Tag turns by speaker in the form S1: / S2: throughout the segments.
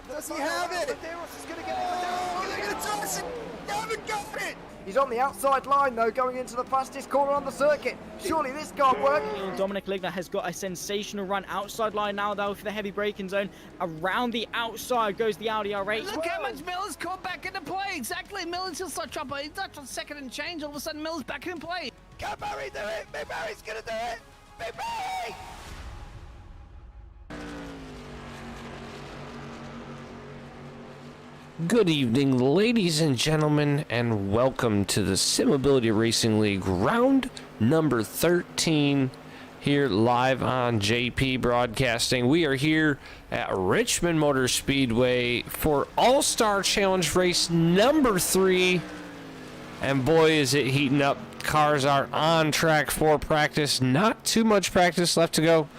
S1: Does he have it? Oh, they're going to toss it. They haven't got it.
S2: He's on the outside line, though, going into the fastest corner on the circuit. Surely this can't work.
S3: Dominic Ligner has got a sensational run. Outside line now, though, for the heavy braking zone. Around the outside goes the Audi R8.
S4: Look how much Miller's caught back into play. Exactly. Miller's just like trouble. He's not on second and change. All of a sudden, Miller's back in play.
S1: Can Barry do it? Big Barry's going to do it. Big Barry!
S5: Good evening, ladies and gentlemen, and welcome to the Simability Racing League round number 13 here live on JP Broadcasting. We are here at Richmond Motor Speedway for All-Star Challenge race number 3, and boy is it heating up. Cars are on track for practice. Not too much practice left to go,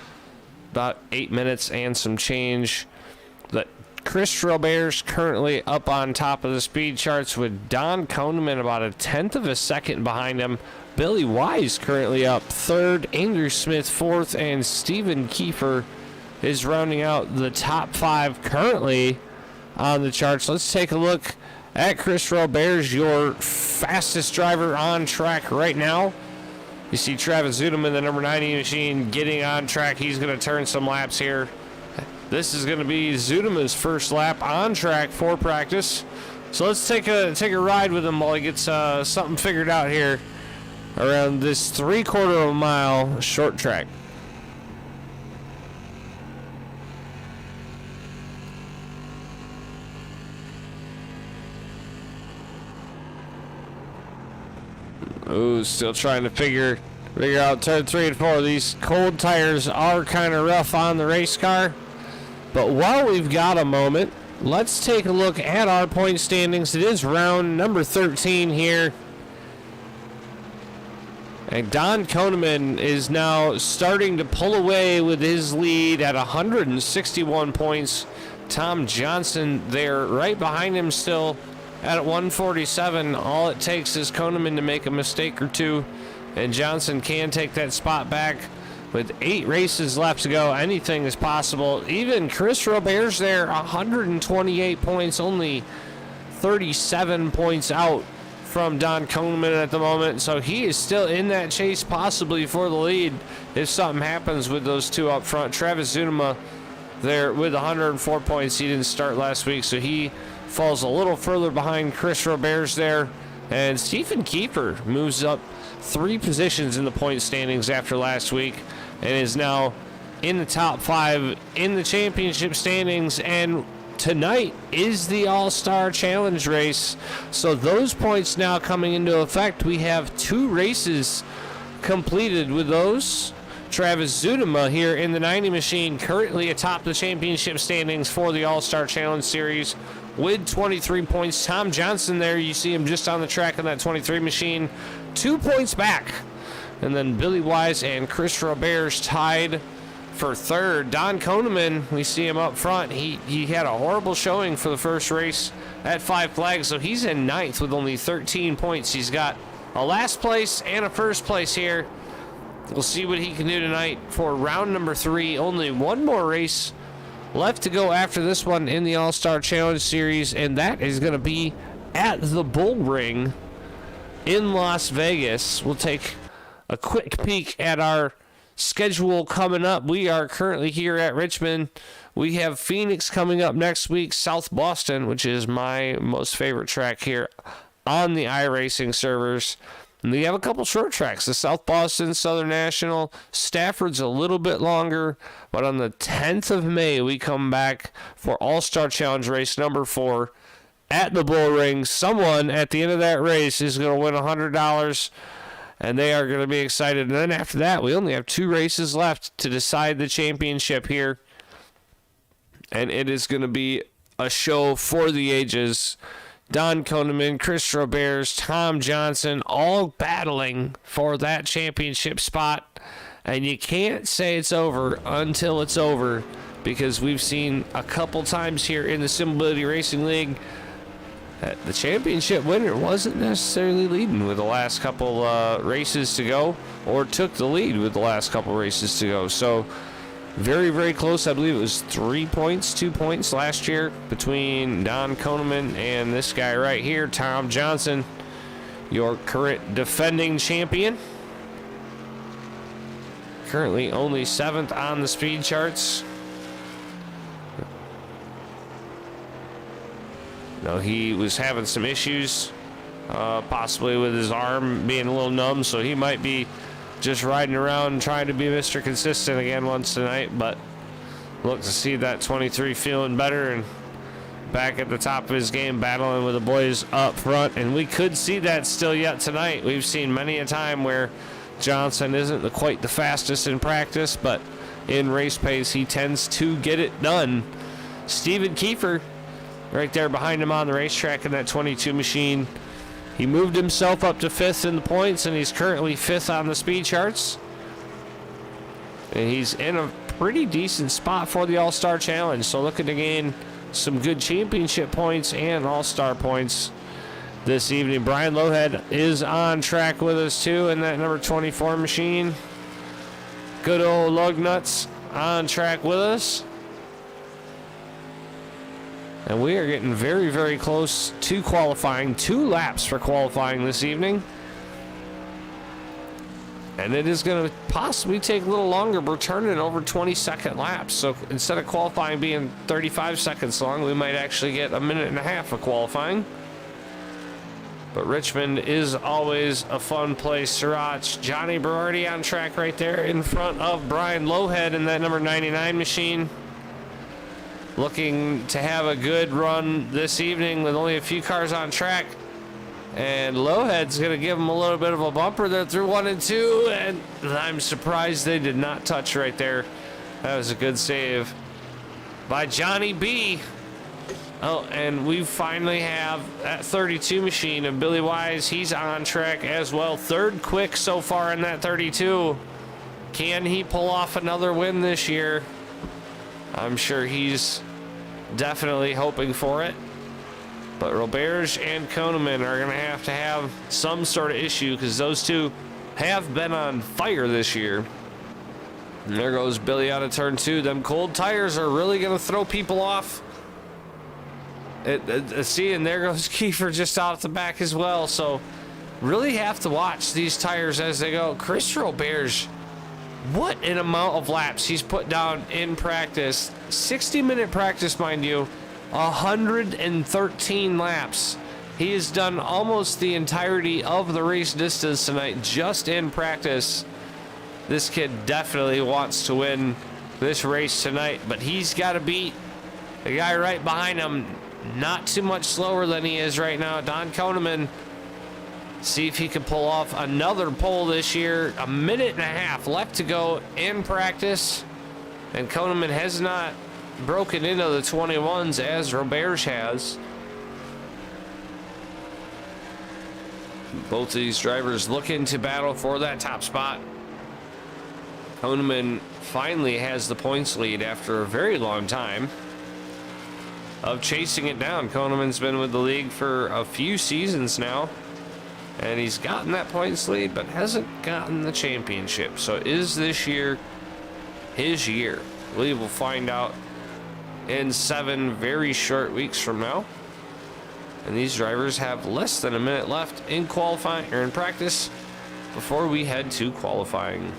S5: about 8 minutes and some change. But Chris Robert's currently up on top of the speed charts with Don Koneman about a tenth of a second behind him. Billy Wise currently up third, Andrew Smith fourth, and Stephen Kiefer is rounding out the top 5 currently on the charts. Let's take a look at Chris Robert's, your fastest driver on track right now. You see Travis Zudeman, the number 90 machine, getting on track. He's going to turn some laps here. This is going to be Zudeman's first lap on track for practice. So let's take a ride with him while he gets something figured out here around this 3/4 of a mile short track. Ooh, still trying to figure out turn 3 and 4. These cold tires are kind of rough on the race car. But while we've got a moment, let's take a look at our point standings. It is round number 13 here. And Don Koneman is now starting to pull away with his lead at 161 points. Tom Johnson there right behind him still at 147. All it takes is Koneman to make a mistake or two, and Johnson can take that spot back. With 8 races left to go, anything is possible. Even Chris Robert's there, 128 points, only 37 points out from Don Koneman at the moment. So he is still in that chase, possibly for the lead if something happens with those two up front. Travis Zunema there with 104 points. He didn't start last week, so he falls a little further behind Chris Robert's there. And Stephen Kiefer moves up 3 positions in the point standings after last week and is now in the top 5 in the championship standings. And tonight is the All-Star Challenge race, so those points now coming into effect. We have 2 races completed with those. Travis Zunema here in the 90 machine currently atop the championship standings for the All-Star Challenge series with 23 points. Tom Johnson there, you see him just on the track in that 23 machine, 2 points back. And then Billy Wise and Chris Robert's tied for third. Don Koneman, we see him up front. He had a horrible showing for the first race at 5 Flags, so he's in 9th with only 13 points. He's got a last place and a first place here. We'll see what he can do tonight for round number 3. Only one more race left to go after this one in the All-Star Challenge Series, and that is going to be at the Bull Ring in Las Vegas. We'll take a quick peek at our schedule coming up. We are currently here at Richmond. We have Phoenix coming up next week, South Boston, which is my most favorite track here on the iRacing servers. And we have a couple short tracks, the South Boston, Southern National. Stafford's a little bit longer, but on the 10th of May, we come back for All-Star Challenge race number 4 at the Bull Ring. Someone at the end of that race is going to win $100, and they are going to be excited. And then after that, we only have 2 races left to decide the championship here, and it is going to be a show for the ages. Don Koneman, Chris Roberts, Tom Johnson, all battling for that championship spot. And you can't say it's over until it's over, because we've seen a couple times here in the Simability Racing League that the championship winner wasn't necessarily leading with the last couple races to go, or took the lead with the last couple races to go. So Very, very close. I believe it was 3 points, 2 points last year between Don Koneman and this guy right here, Tom Johnson, your current defending champion. Currently only 7th on the speed charts. No, he was having some issues, possibly with his arm being a little numb, so he might be just riding around trying to be Mr. Consistent again once tonight, but look to see that 23 feeling better and back at the top of his game, battling with the boys up front. And we could see that still yet tonight. We've seen many a time where Johnson isn't quite the fastest in practice, but in race pace, he tends to get it done. Steven Kiefer right there behind him on the racetrack in that 22 machine. He moved himself up to 5th in the points, and he's currently 5th on the speed charts. And he's in a pretty decent spot for the All-Star Challenge, so looking to gain some good championship points and All-Star points this evening. Brian Lowhead is on track with us, too, in that number 24 machine. Good old Lugnuts on track with us. And we are getting very, very close to qualifying. 2 laps for qualifying this evening. And it is going to possibly take a little longer. We're turning over 20-second laps. So instead of qualifying being 35 seconds long, we might actually get a minute and a half of qualifying. But Richmond is always a fun place to watch. Johnny Berardi on track right there in front of Brian Lowhead in that number 99 machine. Looking to have a good run this evening with only a few cars on track. And Lowhead's going to give him a little bit of a bumper there through 1 and 2. And I'm surprised they did not touch right there. That was a good save by Johnny B. Oh, and we finally have that 32 machine of Billy Wise. He's on track as well. 3rd quick so far in that 32. Can he pull off another win this year? I'm sure he's definitely hoping for it. But Roberge and Koneman are going to have some sort of issue because those two have been on fire this year. And there goes Billy out of turn 2. Them cold tires are really going to throw people off. See, and there goes Kiefer just out the back as well. So really have to watch these tires as they go. Chris Roberge, what an amount of laps he's put down in practice. 60-minute practice, mind you. 113 laps. He has done almost the entirety of the race distance tonight just in practice. This kid definitely wants to win this race tonight, but he's got to beat the guy right behind him. Not too much slower than he is right now, Don Koneman. See if he can pull off another pole this year. A minute and a half left to go in practice. And Koneman has not broken into the 21s as Roberge has. Both of these drivers looking to battle for that top spot. Koneman finally has the points lead after a very long time of chasing it down. Koneman's been with the league for a few seasons now, and he's gotten that points lead but hasn't gotten the championship. So is this year his year? We will find out in 7 very short weeks from now. And these drivers have less than a minute left in qualifying or in practice before we head to qualifying.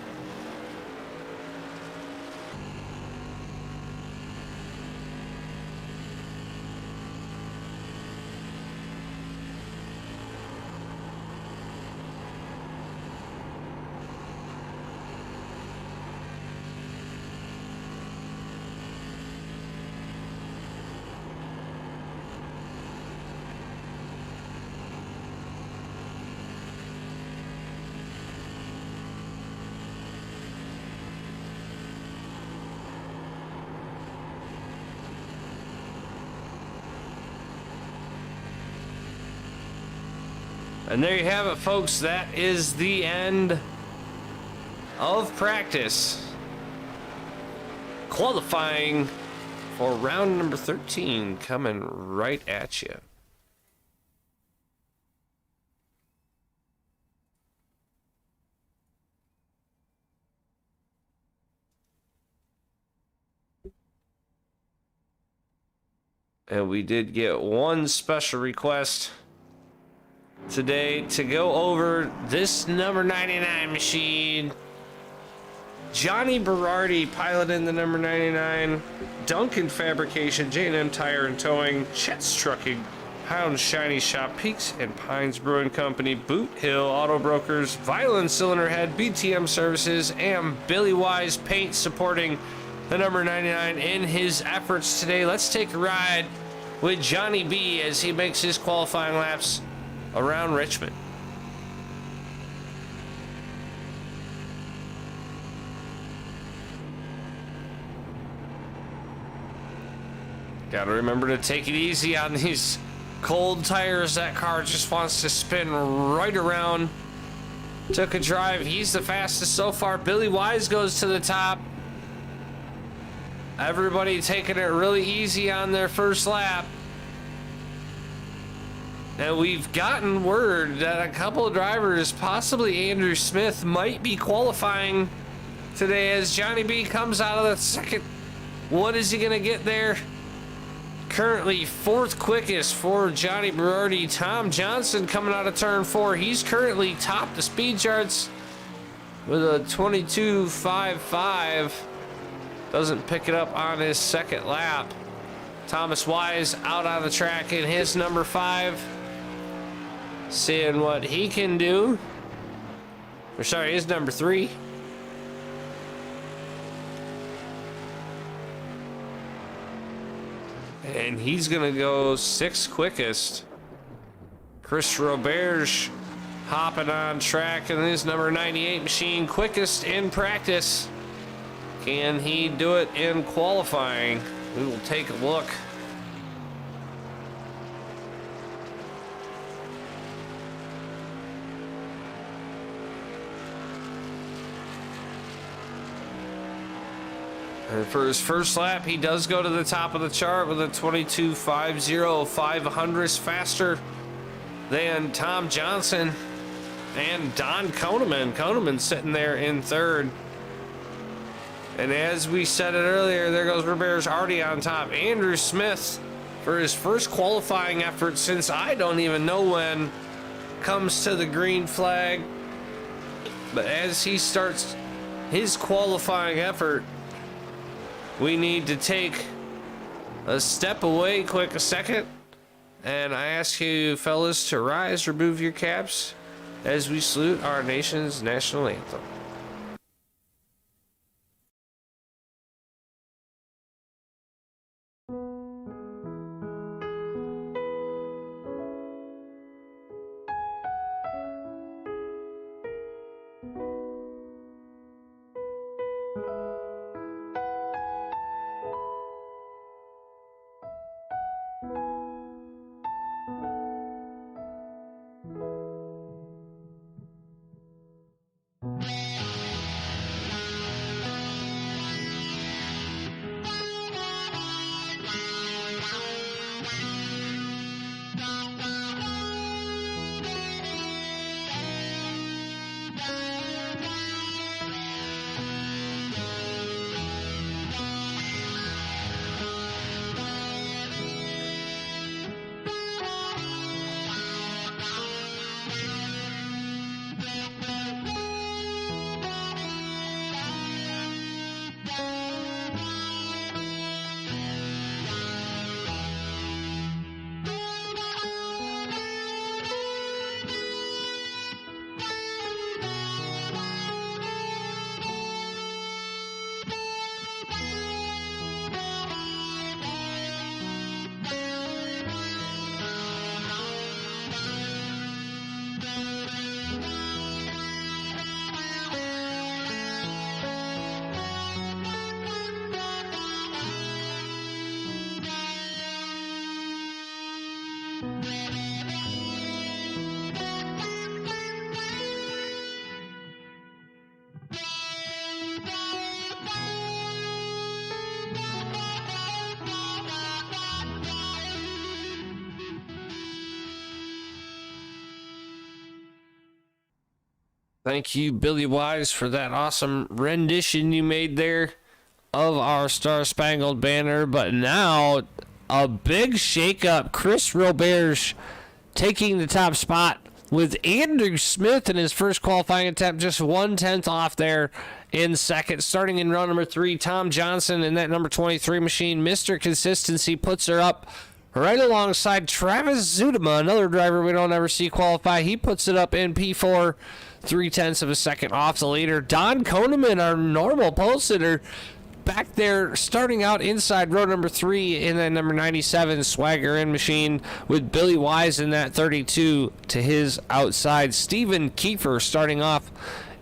S5: And there you have it, folks. That is the end of practice. Qualifying for round number 13 coming right at you. And we did get one special request today to go over this number 99 machine. Johnny Berardi piloting the number 99. Duncan Fabrication, J&M Tire and Towing, Chet's Trucking, Hound Shiny Shop, Peaks and Pines Brewing Company, Boot Hill Auto Brokers, Violent Cylinder Head, BTM Services, and Billy Wise Paint supporting the number 99 in his efforts today. Let's take a ride with Johnny B as he makes his qualifying laps around Richmond. Gotta remember to take it easy on these cold tires. That car just wants to spin right around. Took a drive. He's the fastest so far. Billy Wise goes to the top. Everybody taking it really easy on their first lap. And we've gotten word that a couple of drivers, possibly Andrew Smith, might be qualifying today as Johnny B comes out of the second. What is he gonna get there? Currently fourth quickest for Johnny Berardi. Tom Johnson coming out of turn 4. He's currently top the speed charts with a 22.55. Doesn't pick it up on his second lap. Thomas Wise out on the track in his number 5. Seeing what he can do. Or sorry, his number 3. And he's gonna go 6th quickest. Chris Roberge hopping on track in his number 98 machine, quickest in practice. Can he do it in qualifying? We will take a look. And for his first lap, he does go to the top of the chart with a 22.50, 500ths faster than Tom Johnson and Don Koneman. Koneman sitting there in 3rd. And as we said it earlier, there goes Roberge already on top. Andrew Smith, for his first qualifying effort since I don't even know when, comes to the green flag. But as he starts his qualifying effort, we need to take a step away, quick a second. And I ask you fellas to rise, remove your caps as we salute our nation's national anthem. Thank you, Billy Wise, for that awesome rendition you made there of our Star Spangled Banner. But now a big shakeup. Chris Roberge taking the top spot with Andrew Smith in his first qualifying attempt, just 1/10 off there in second. Starting in row number 3, Tom Johnson in that number 23 machine. Mr. Consistency puts her up right alongside Travis Zudema, another driver we don't ever see qualify. He puts it up in P4, 0.3 of a second off the leader. Don Koneman, our normal pole sitter, back there starting out inside row number 3 in that number 97 Swagger in machine, with Billy Wise in that 32 to his outside. Stephen Kiefer starting off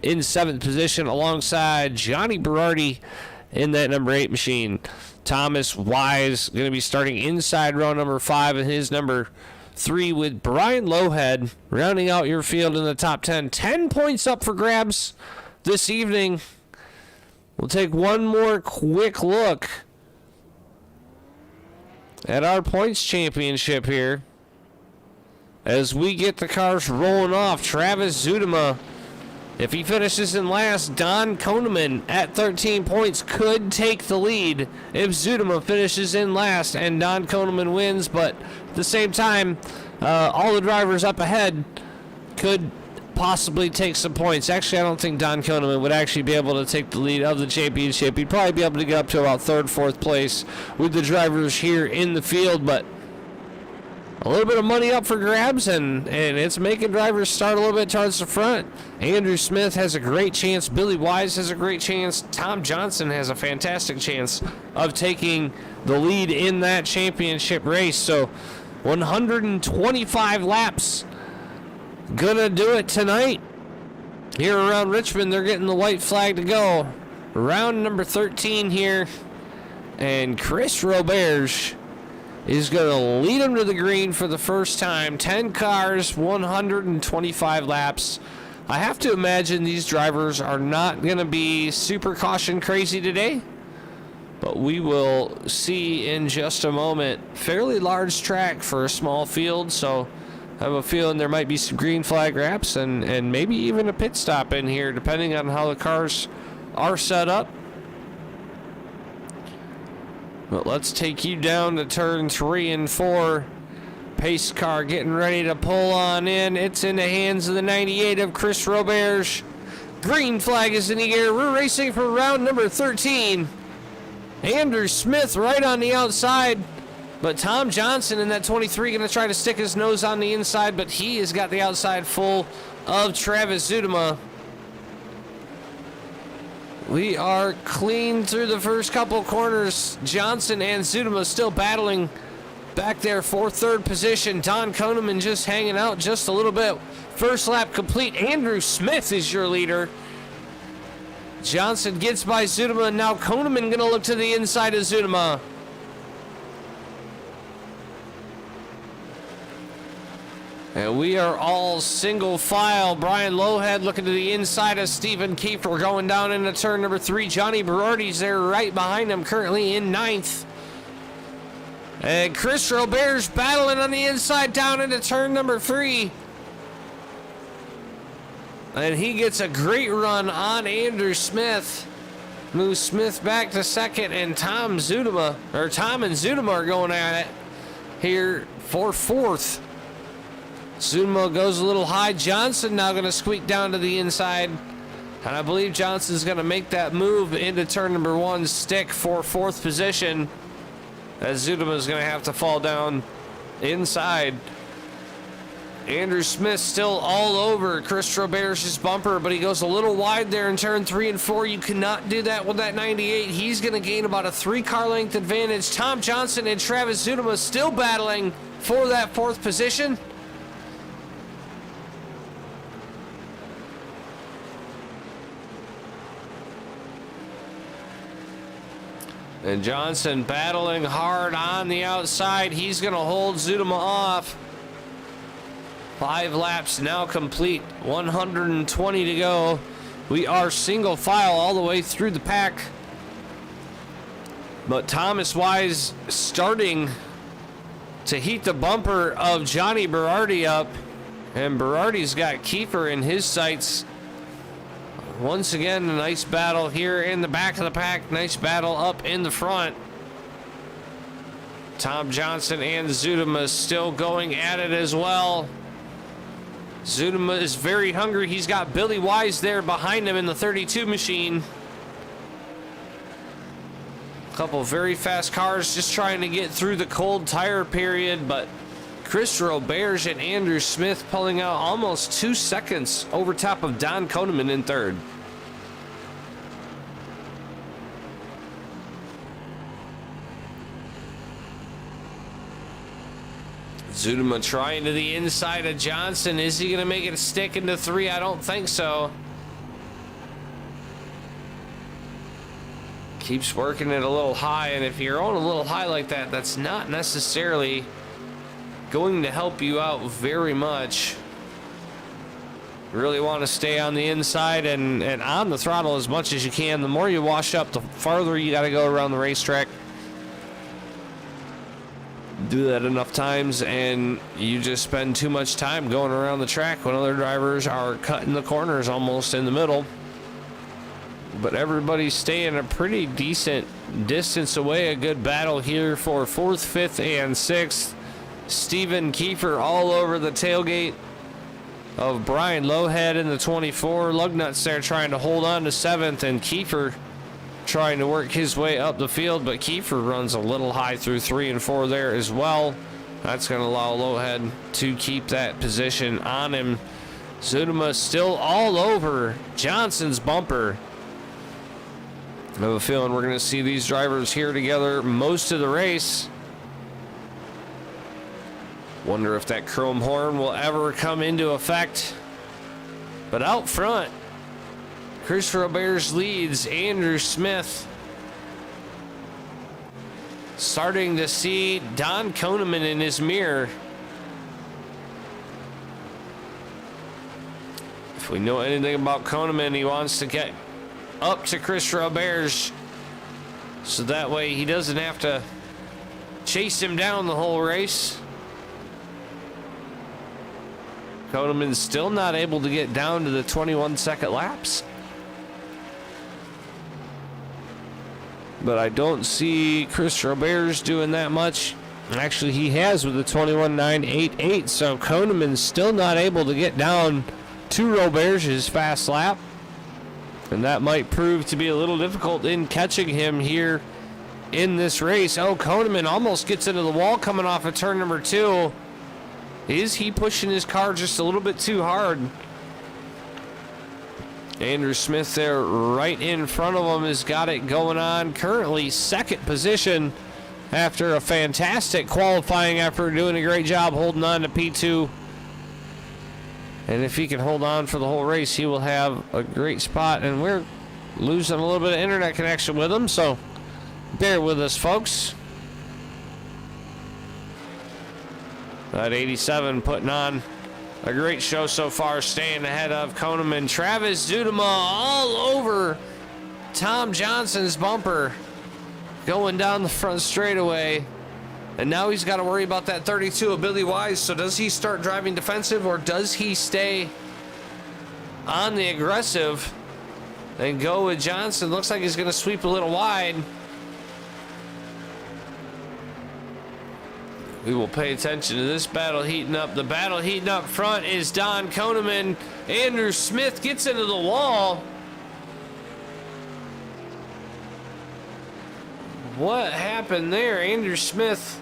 S5: in 7th position alongside Johnny Berardi in that number 8 machine. Thomas Wise going to be starting inside row number 5 in his number 3, with Brian Lowhead rounding out your field in the top 10. 10 points up for grabs this evening. We'll take one more quick look at our points championship here as we get the cars rolling off. Travis Zudema, if he finishes in last, Don Koneman at 13 points could take the lead if Zudema finishes in last and Don Koneman wins, but at the same time, all the drivers up ahead could possibly take some points. Actually, I don't think Don Koneman would actually be able to take the lead of the championship. He'd probably be able to get up to about 3rd, 4th place with the drivers here in the field, but a little bit of money up for grabs, and it's making drivers start a little bit towards the front. Andrew Smith has a great chance. Billy Wise has a great chance. Tom Johnson has a fantastic chance of taking the lead in that championship race. So 125 laps gonna do it tonight here around Richmond. They're getting the white flag to go. Round number 13 here, and Chris Roberge is going to lead them to the green for the first time. 10 cars, 125 laps. I have to imagine these drivers are not going to be super caution crazy today, but we will see in just a moment. Fairly large track for a small field, so I have a feeling there might be some green flag wraps and maybe even a pit stop in here, depending on how the cars are set up. But let's take you down to turn 3 and 4. Pace car getting ready to pull on in. It's in the hands of the 98 of Chris Roberge. Green flag is in the air. We're racing for round number 13. Andrew Smith right on the outside. But Tom Johnson in that 23 going to try to stick his nose on the inside, but he has got the outside full of Travis Zudema. We are clean through the first couple corners. Johnson and Zudema still battling back there for 3rd position. Don Koneman just hanging out just a little bit. First lap complete. Andrew Smith is your leader. Johnson gets by Zudema, and now Koneman going to look to the inside of Zudema. And we are all single file. Brian Lowhead looking to the inside of Stephen Kiefer, going down into turn number 3. Johnny Berardi's there right behind him, currently in 9th. And Chris Roberge battling on the inside down into turn number 3. And he gets a great run on Andrew Smith. Moves Smith back to 2nd, and Tom and Zudema are going at it here for 4th. Zudema goes a little high. Johnson now going to squeak down to the inside. And I believe Johnson's going to make that move into turn number 1 stick for 4th position, as Zudema is going to have to fall down inside. Andrew Smith still all over Chris Roberge's bumper, but he goes a little wide there in turn 3 and 4. You cannot do that with that 98. He's going to gain about a 3-car length advantage. Tom Johnson and Travis Zudema still battling for that 4th position. And Johnson battling hard on the outside. He's going to hold Zudema off. 5 laps now complete. 120 to go. We are single file all the way through the pack. But Thomas Wise starting to heat the bumper of Johnny Berardi up. And Berardi's got Kiefer in his sights. Once again, a nice battle here in the back of the pack. Nice battle up in the front. Tom Johnson and Zudema still going at it as well. Zudema is very hungry. He's got Billy Wise there behind him in the 32 machine. A couple very fast cars just trying to get through the cold tire period, but Chris Roberge and Andrew Smith pulling out almost 2 seconds over top of Don Koneman in third. Zudema trying to the inside of Johnson. Is he going to make it stick into 3? I don't think so. Keeps working it a little high, and if you're on a little high like that, that's not necessarily going to help you out very much. You really want to stay on the inside and on the throttle as much as you can. The more you wash up, the farther you got to go around the racetrack. Do that enough times and you just spend too much time going around the track when other drivers are cutting the corners almost in the middle. But everybody's staying a pretty decent distance away. A good battle here for 4th, 5th, and 6th. Steven Kiefer all over the tailgate of Brian Lowhead in the 24. Lugnut's there trying to hold on to 7th, and Kiefer trying to work his way up the field, but Kiefer runs a little high through 3 and 4 there as well. That's going to allow Lowhead to keep that position on him. Zudema still all over Johnson's bumper. I have a feeling we're going to see these drivers here together most of the race. Wonder if that chrome horn will ever come into effect. But out front, Chris Roberge leads Andrew Smith. Starting to see Don Koneman in his mirror. If we know anything about Koneman, he wants to get up to Chris Roberge so that way he doesn't have to chase him down the whole race. Koneman's still not able to get down to the 21-second laps. But I don't see Chris Roberge doing that much. Actually, he has with a 21.988, so Koneman's still not able to get down to Roberge's fast lap. And that might prove to be a little difficult in catching him here in this race. Oh, Koneman almost gets into the wall coming off of turn number 2. Is he pushing his car just a little bit too hard? Andrew Smith there right in front of him has got it going on. Currently 2nd position after a fantastic qualifying effort, doing a great job holding on to P2. And if he can hold on for the whole race, he will have a great spot. And we're losing a little bit of internet connection with him, so bear with us, folks. That 87 putting on a great show so far, staying ahead of Koneman. Travis Zudema all over Tom Johnson's bumper, going down the front straightaway. And now he's got to worry about that 32 of Billy Wise. So does he start driving defensive, or does he stay on the aggressive and go with Johnson? Looks like he's going to sweep a little wide. We will pay attention to this battle heating up. The battle heating up front is Don Koneman. Andrew Smith gets into the wall. What happened there? Andrew Smith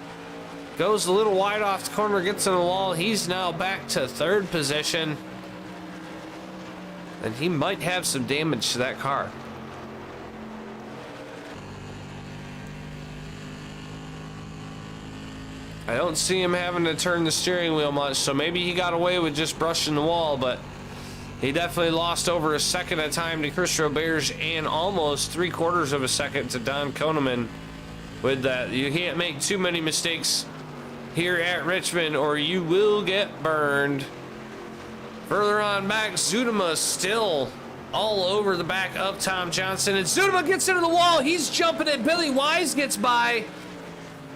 S5: goes a little wide off the corner, gets in the wall. He's now back to 3rd position. And he might have some damage to that car. I don't see him having to turn the steering wheel much, so maybe he got away with just brushing the wall, but he definitely lost over a second of time to Chris Roberge and almost 3/4 of a second to Don Koneman with that. You can't make too many mistakes here at Richmond or you will get burned. Further on back, Zudema still all over the back of Tom Johnson, and Zudema gets into the wall. He's jumping it. Billy Wise gets by.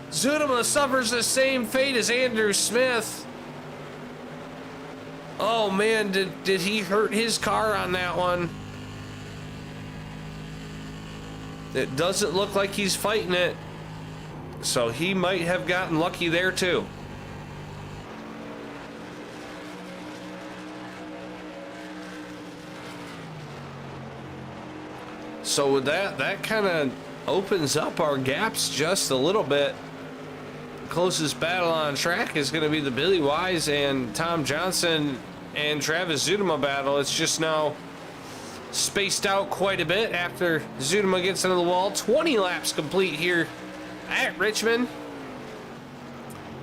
S5: Zudema suffers the same fate as Andrew Smith. Oh man, did he hurt his car on that one? It doesn't look like he's fighting it. So he might have gotten lucky there too. So with that kind of opens up our gaps just a little bit. Closest battle on track is going to be the Billy Wise and Tom Johnson and Travis Zudema battle. It's just now spaced out quite a bit after Zudema gets into the wall. 20 laps complete here at Richmond.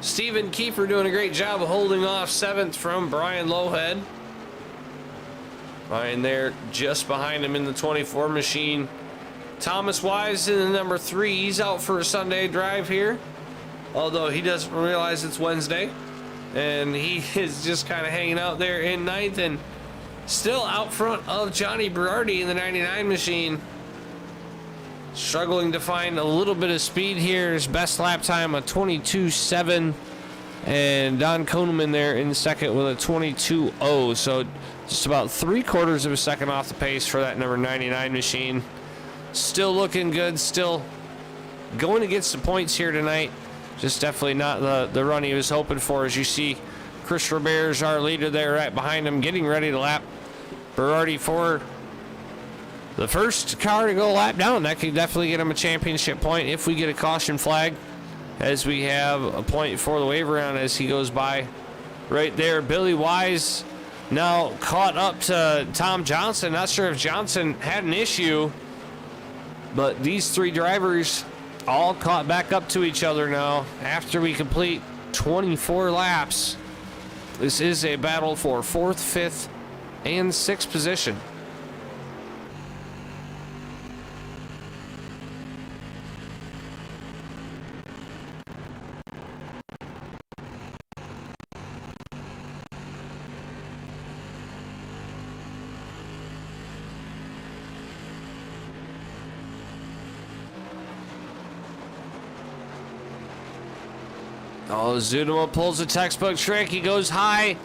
S5: Stephen Kiefer doing a great job of holding off 7th from Brian Lowhead. Brian there just behind him in the 24 machine. Thomas Wise in the number 3. He's out for a Sunday drive here, although he doesn't realize it's Wednesday. And he is just kind of hanging out there in 9th and still out front of Johnny Berardi in the 99 machine. Struggling to find a little bit of speed here. His best lap time, a 22.7. And Don Koneman there in second with a 22.0. So just about 3/4 of a second off the pace for that number 99 machine. Still looking good. Still going to get some points here tonight. Just definitely not the run he was hoping for. As you see, Chris Robert's our leader there right behind him, getting ready to lap Berardi for the first car to go lap down. That could definitely get him a championship point if we get a caution flag, as we have a point for the wave around as he goes by right there. Billy Wise now caught up to Tom Johnson. Not sure if Johnson had an issue, but these 3 drivers all caught back up to each other now after we complete 24 laps. This is a battle for 4th, 5th, and 6th position. Oh, Zudema pulls a textbook trick. He goes high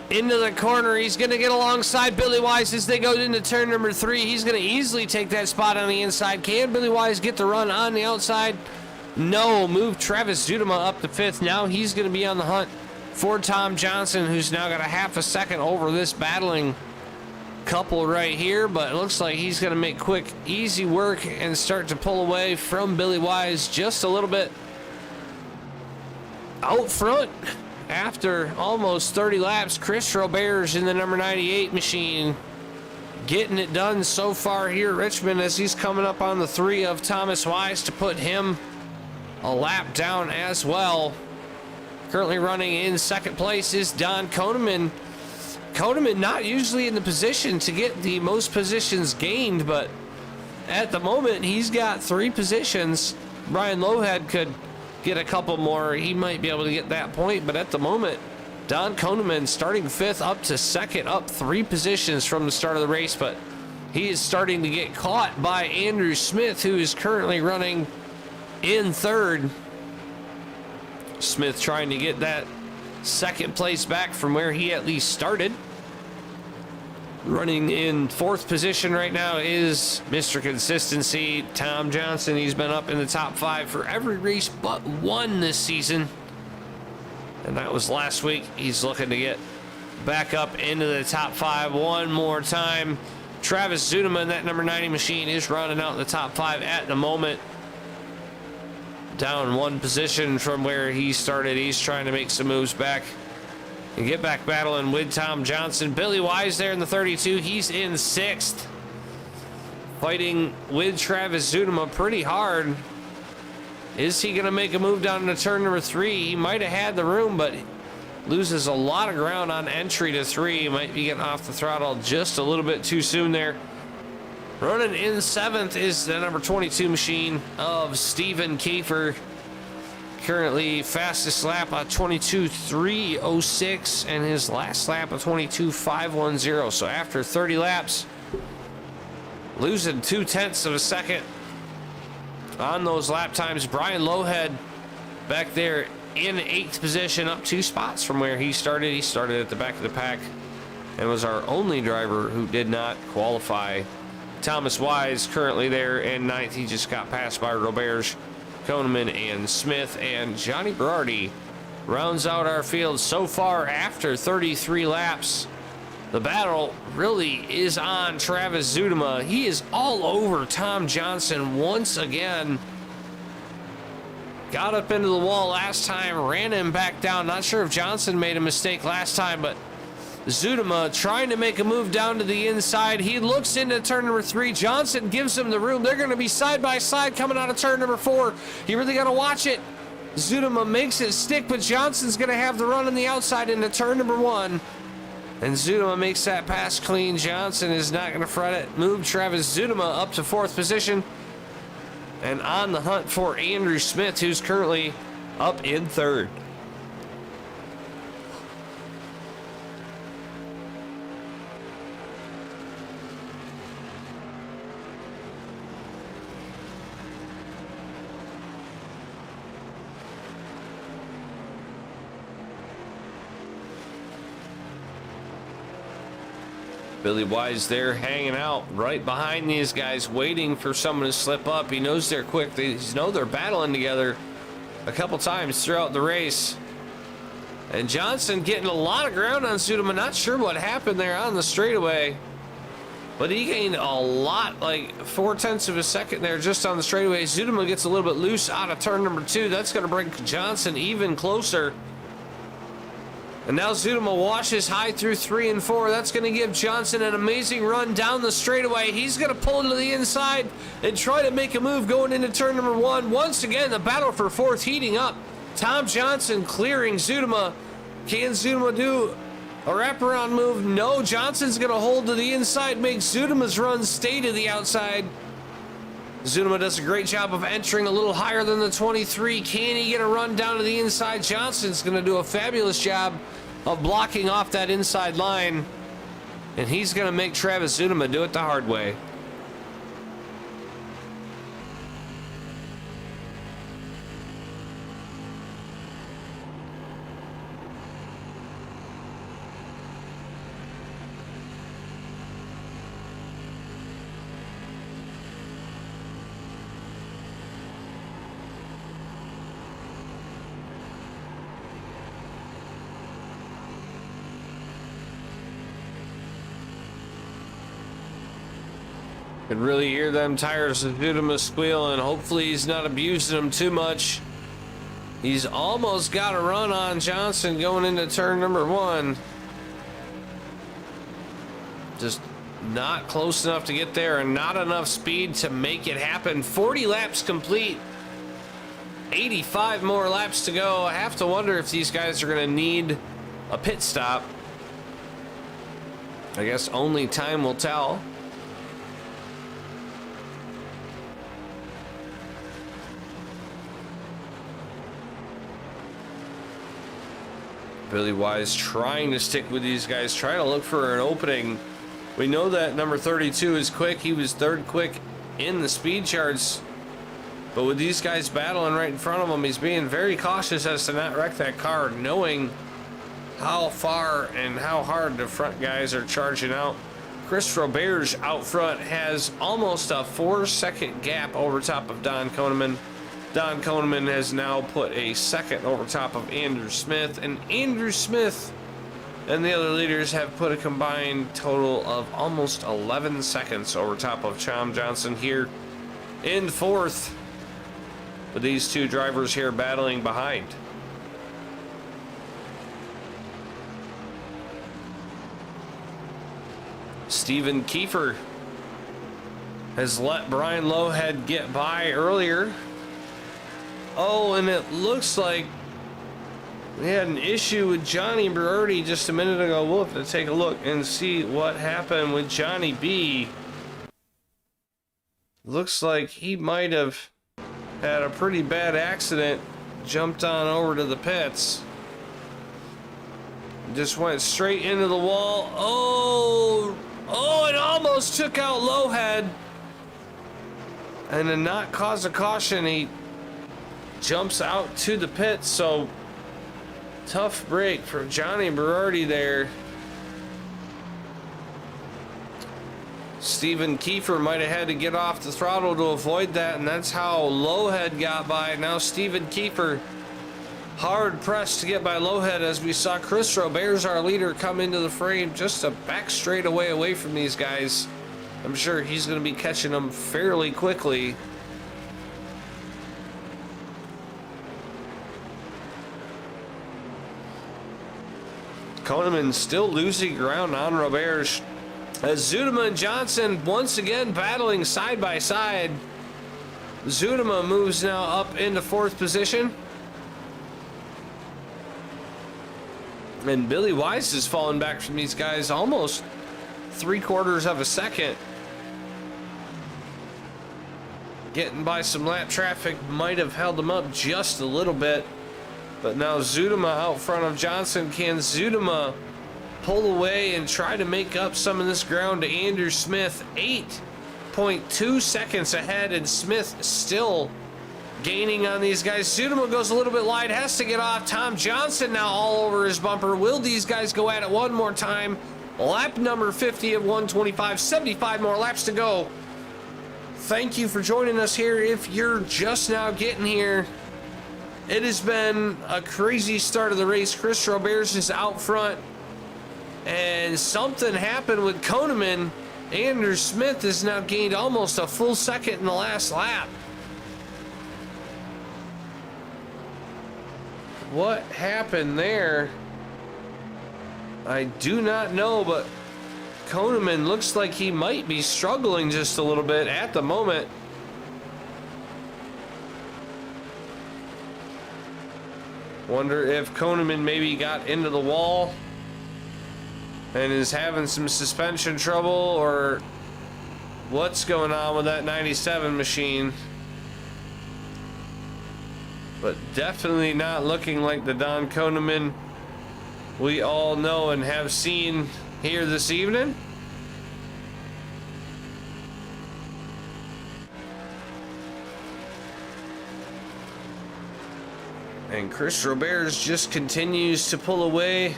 S5: into the corner. He's going to get alongside Billy Wise as they go into turn number 3. He's going to easily take that spot on the inside. Can Billy Wise get the run on the outside? No. Move Travis Zudema up to 5th. Now he's going to be on the hunt for Tom Johnson, who's now got a half a second over this battling couple right here. But it looks like he's going to make quick, easy work and start to pull away from Billy Wise just a little bit. Out front, after almost 30 laps, Chris Robert's in the number 98 machine, getting it done so far here at Richmond, as he's coming up on the 3 of Thomas Wise to put him a lap down as well. Currently running in second place is Don Koneman. Koneman not usually in the position to get the most positions gained, but at the moment he's got 3 positions. Brian Lowhead could get a couple more. He might be able to get that point, but at the moment, Don Koneman starting 5th up to 2nd, up 3 positions from the start of the race, but he is starting to get caught by Andrew Smith, who is currently running in 3rd. Smith trying to get that 2nd place back from where he at least started. Running in 4th position right now is Mr. Consistency, Tom Johnson. He's been up in the top 5 for every race but one this season, and that was last week. He's looking to get back up into the top 5 one more time. Travis Zudema in that number 90 machine is running out in the top 5 at the moment. Down 1 position from where he started. He's trying to make some moves back and get back battling with Tom Johnson. Billy Wise there in the 32. He's in 6th. Fighting with Travis Zudema pretty hard. Is he going to make a move down into turn number 3? He might have had the room, but loses a lot of ground on entry to 3. He might be getting off the throttle just a little bit too soon there. Running in 7th is the number 22 machine of Stephen Kiefer. Currently fastest lap a 22.306 and his last lap a 22.510. So after 30 laps, losing 0.2 of a second on those lap times. Brian Lowhead back there in 8th position, up 2 spots from where he started. He started at the back of the pack and was our only driver who did not qualify. Thomas Wise currently there in 9th. He just got passed by Robert's Koneman and Smith, and Johnny Berardi rounds out our field so far after 33 laps. The battle really is on Travis Zudema. He is all over Tom Johnson once again. Got up into the wall last time, ran him back down. Not sure if Johnson made a mistake last time, but Zudema trying to make a move down to the inside. He looks into turn number 3. Johnson gives him the room. They're going to be side by side coming out of turn number 4. You really got to watch it. Zudema makes it stick, but Johnson's going to have the run on the outside into turn number 1. And Zudema makes that pass clean. Johnson is not going to fret it. Move Travis Zudema up to 4th position. And on the hunt for Andrew Smith, who's currently up in 3rd. Billy Wise there hanging out right behind these guys, waiting for someone to slip up. He knows they're quick. They know they're battling together a couple times throughout the race. And Johnson getting a lot of ground on Zudema. Not sure what happened there on the straightaway, but he gained a lot, like 0.4 of a second there just on the straightaway. Zudema gets a little bit loose out of turn number 2. That's going to bring Johnson even closer. And now Zudema washes high through 3 and 4. That's going to give Johnson an amazing run down the straightaway. He's going to pull to the inside and try to make a move going into turn number 1. Once again, the battle for 4th heating up. Tom Johnson clearing Zudema. Can Zudema do a wraparound move? No, Johnson's going to hold to the inside, make Zudema's run stay to the outside. Zudema does a great job of entering a little higher than the 23. Can he get a run down to the inside? Johnson's going to do a fabulous job of blocking off that inside line. And he's going to make Travis Zudema do it the hard way. Could really hear them tires of Zudema squeal, and hopefully he's not abusing them too much. He's almost got a run on Johnson going into turn number 1. Just not close enough to get there and not enough speed to make it happen. 40 laps complete. 85 more laps to go. I have to wonder if these guys are going to need a pit stop. I guess only time will tell. Billy Wise trying to stick with these guys, trying to look for an opening. We know that number 32 is quick. He was 3rd quick in the speed charts. But with these guys battling right in front of him, he's being very cautious as to not wreck that car, knowing how far and how hard the front guys are charging out. Chris Roberge out front has almost a 4-second gap over top of Don Koneman. Don Koneman has now put a 2nd over top of Andrew Smith, and Andrew Smith and the other leaders have put a combined total of almost 11 seconds over top of Tom Johnson here in 4th, with these 2 drivers here battling behind. Stephen Kiefer has let Brian Lowhead get by earlier. Oh, and it looks like we had an issue with Johnny Berardi just a minute ago. We'll have to take a look and see what happened with Johnny B. Looks like he might have had a pretty bad accident, jumped on over to the pits. Just went straight into the wall. Oh, it almost took out Lowhead. And to not cause a caution, he jumps out to the pits. So tough break for Johnny Berardi there. Steven Kiefer might have had to get off the throttle to avoid that, and that's how Lowhead got by. Now Steven Kiefer hard pressed to get by Lowhead, as we saw Chris Robert's our leader come into the frame just a back straightaway away from these guys. I'm sure he's going to be catching them fairly quickly. Koneman still losing ground on Roberts, as Zudema and Johnson once again battling side by side. Zudema moves now up into 4th position. And Billy Wise has fallen back from these guys almost 3/4 of a second. Getting by some lap traffic might have held him up just a little bit. But now Zudema out front of Johnson. Can Zudema pull away and try to make up some of this ground to Andrew Smith? 8.2 seconds ahead, and Smith still gaining on these guys. Zudema goes a little bit light, has to get off. Tom Johnson now all over his bumper. Will these guys go at it one more time? Lap number 50 of 125, 75 more laps to go. Thank you for joining us here. If you're just now getting here, it has been a crazy start of the race. Chris Roberts is out front, and something happened with Koneman. Andrew Smith has now gained almost a full second in the last lap. What happened there? I do not know, but Koneman looks like he might be struggling just a little bit at the moment. Wonder if Koneman maybe got into the wall and is having some suspension trouble, or what's going on with that 97 machine. But definitely not looking like the Don Koneman we all know and have seen here this evening. And Chris Roberts just continues to pull away.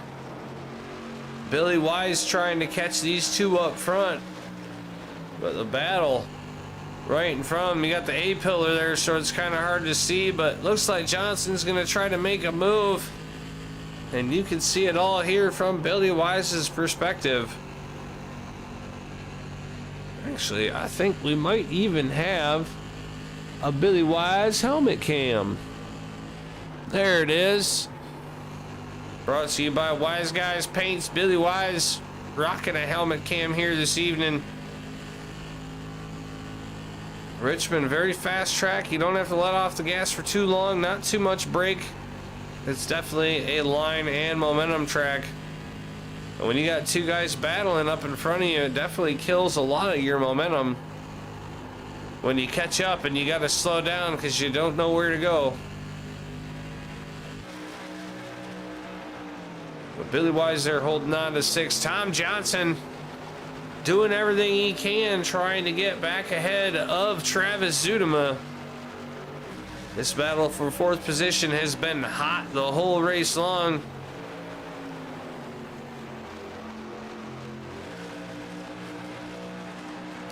S5: Billy Wise trying to catch these two up front, but the battle right in front of him. You got the A pillar there, so it's kind of hard to see, but looks like Johnson's going to try to make a move, and you can see it all here from Billy Wise's perspective. Actually, I think we might even have a Billy Wise helmet cam. There it is. Brought to you by Wise Guys Paints. Billy Wise rocking a helmet cam here this evening. Richmond, very fast track. You don't have to let off the gas for too long. Not too much brake. It's definitely a line and momentum track. And when you got two guys battling up in front of you, it definitely kills a lot of your momentum when you catch up and you got to slow down because you don't know where to go. But Billy Wise there holding on to 6. Tom Johnson doing everything he can, trying to get back ahead of Travis Zudema. This battle for 4th position has been hot the whole race long.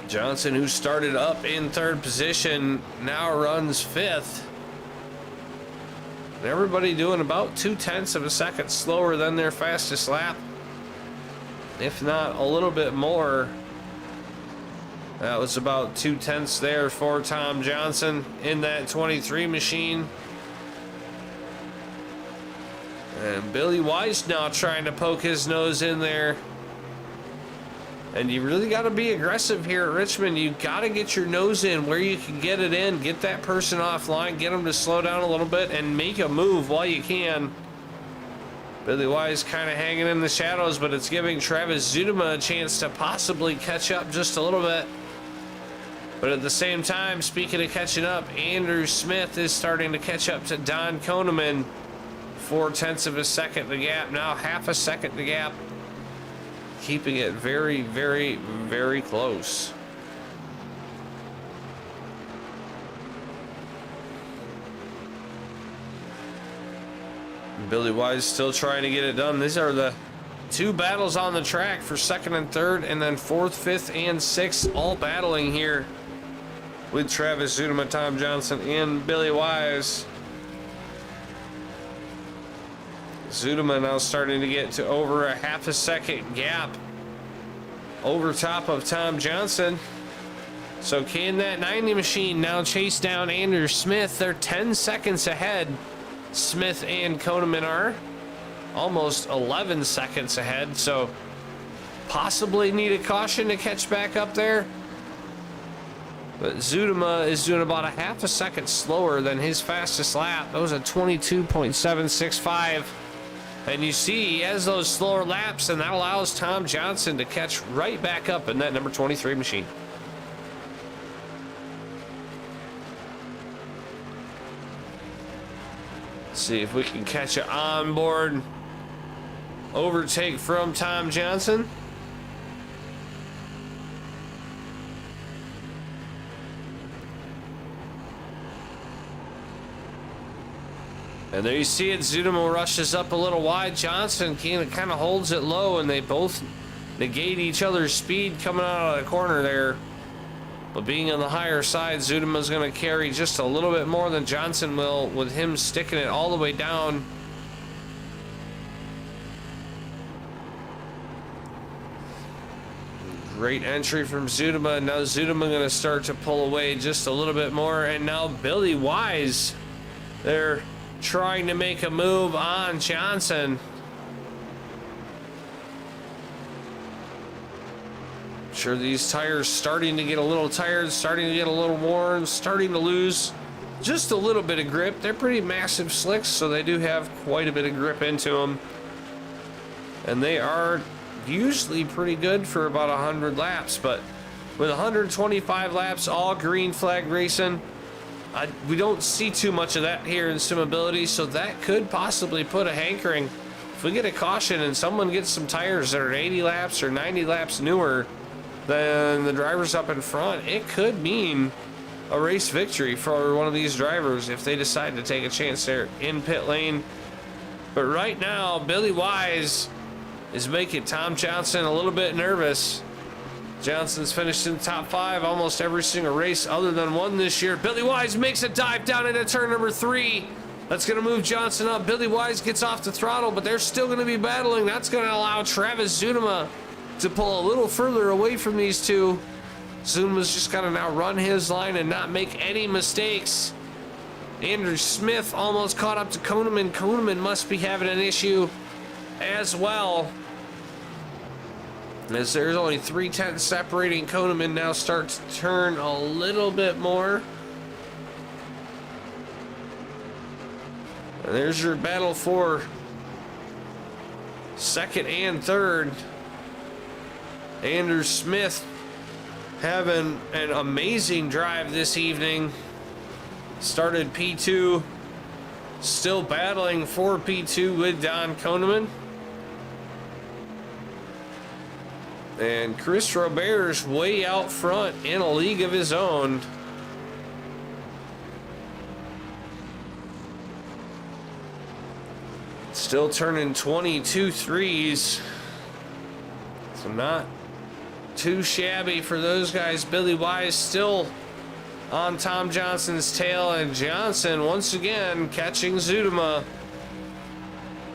S5: Johnson, who started up in 3rd position, now runs 5th. Everybody doing about 0.2 of a second slower than their fastest lap, if not a little bit more. That was about 0.2 there for Tom Johnson in that 23 machine. And Billy Wise now trying to poke his nose in there. And you really got to be aggressive here at Richmond. You got to get your nose in where you can get it in, get that person offline, get them to slow down a little bit, and make a move while you can. Billy Wise kind of hanging in the shadows, but it's giving Travis Zudema a chance to possibly catch up just a little bit. But at the same time, speaking of catching up, Andrew Smith is starting to catch up to Don Koneman. 0.4 of a second the gap, now 0.5 second the gap. Keeping it very, very, very close. Billy Wise still trying to get it done. These are the 2 battles on the track for 2nd and 3rd, and then 4th, 5th, and 6th, all battling here with Travis Zudema, Tom Johnson, and Billy Wise. Zudema now starting to get to over a half a second gap over top of Tom Johnson. So can that 90 machine now chase down Andrew Smith? They're 10 seconds ahead. Smith and Koneman are almost 11 seconds ahead. So possibly need a caution to catch back up there. But Zudema is doing about a half a second slower than his fastest lap. That was a 22.765. And you see he has those slower laps, and that allows Tom Johnson to catch right back up in that number 23 machine. Let's see if we can catch an onboard overtake from Tom Johnson. And there you see it, Zudema rushes up a little wide. Johnson kind of holds it low, and they both negate each other's speed coming out of the corner there. But being on the higher side, Zudema's going to carry just a little bit more than Johnson will, with him sticking it all the way down. Great entry from Zudema. Now Zudema going to start to pull away just a little bit more. And now Billy Wise, they're trying to make a move on Johnson. Sure, these tires starting to get a little tired, starting to get a little worn, starting to lose just a little bit of grip. They're pretty massive slicks, so they do have quite a bit of grip into them. And they are usually pretty good for about 100 laps, but with 125 laps, all green flag racing, we don't see too much of that here in Simability, so that could possibly put a hankering. If we get a caution and someone gets some tires that are 80 laps or 90 laps newer than the drivers up in front, it could mean a race victory for one of these drivers if they decide to take a chance there in pit lane. But right now, Billy Wise is making Tom Johnson a little bit nervous. Johnson's finished in the top 5 almost every single race other than one this year. Billy Wise makes a dive down into turn number 3. That's going to move Johnson up. Billy Wise gets off the throttle, but they're still going to be battling. That's going to allow Travis Zudema to pull a little further away from these two. Zudema's just got to now run his line and not make any mistakes. Andrew Smith almost caught up to Koneman. Koneman must be having an issue as well, as there's only 3/10 separating. Koneman now starts to turn a little bit more. And there's your battle for 2nd and 3rd. Andrew Smith having an amazing drive this evening. Started P2, still battling for P2 with Don Koneman. And Chris Robert's way out front in a league of his own. Still turning 22 threes. So not too shabby for those guys. Billy Wise still on Tom Johnson's tail, and Johnson once again catching Zudema.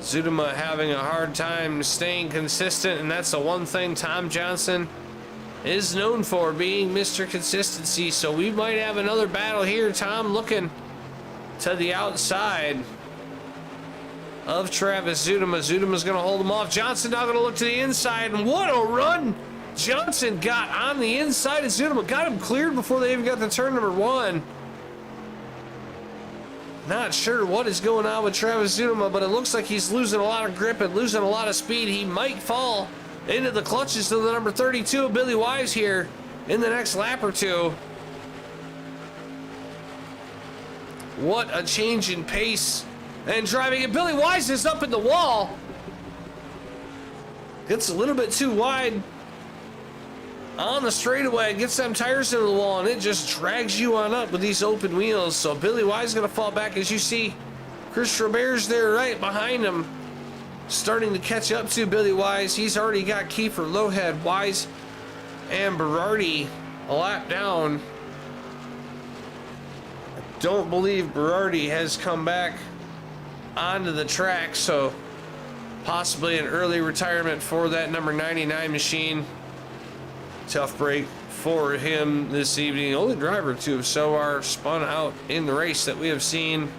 S5: Zudema having a hard time staying consistent, and that's the one thing Tom Johnson is known for, being Mr. Consistency. So we might have another battle here. Tom looking to the outside of Travis Zudema. Zudema's going to hold him off. Johnson now going to look to the inside, and what a run Johnson got on the inside of Zudema. Got him cleared before they even got to turn number 1. Not sure what is going on with Travis Zudema, but it looks like he's losing a lot of grip and losing a lot of speed. He might fall into the clutches of the number 32 of Billy Wise here in the next lap or two. What a change in pace and driving. And Billy Wise is up in the wall. Gets a little bit too wide on the straightaway, gets them tires into the wall, and it just drags you on up with these open wheels. So Billy Wise is going to fall back. As you see, Chris Robert's there right behind him. starting to catch up to Billy Wise. He's already got Kiefer, Lowhead, Wise, and Berardi a lap down. I don't believe Berardi has come back onto the track, so possibly an early retirement for that number 99 machine. Tough break for him this evening. Only driver to have so far spun out in the race that we have seen.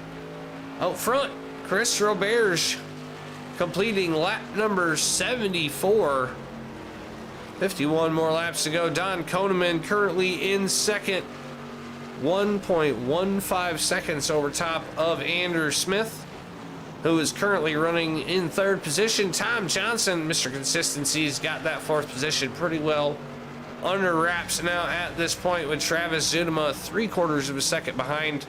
S5: Out front, Chris Roberge completing lap number 74. 51 more laps to go. Don Koneman currently in second, 1.15 seconds over top of Andrew Smith, who is currently running in third position. Tom Johnson, Mr. Consistency's got that fourth position pretty well under wraps now at this point, with Travis Zudema 3/4 of a second behind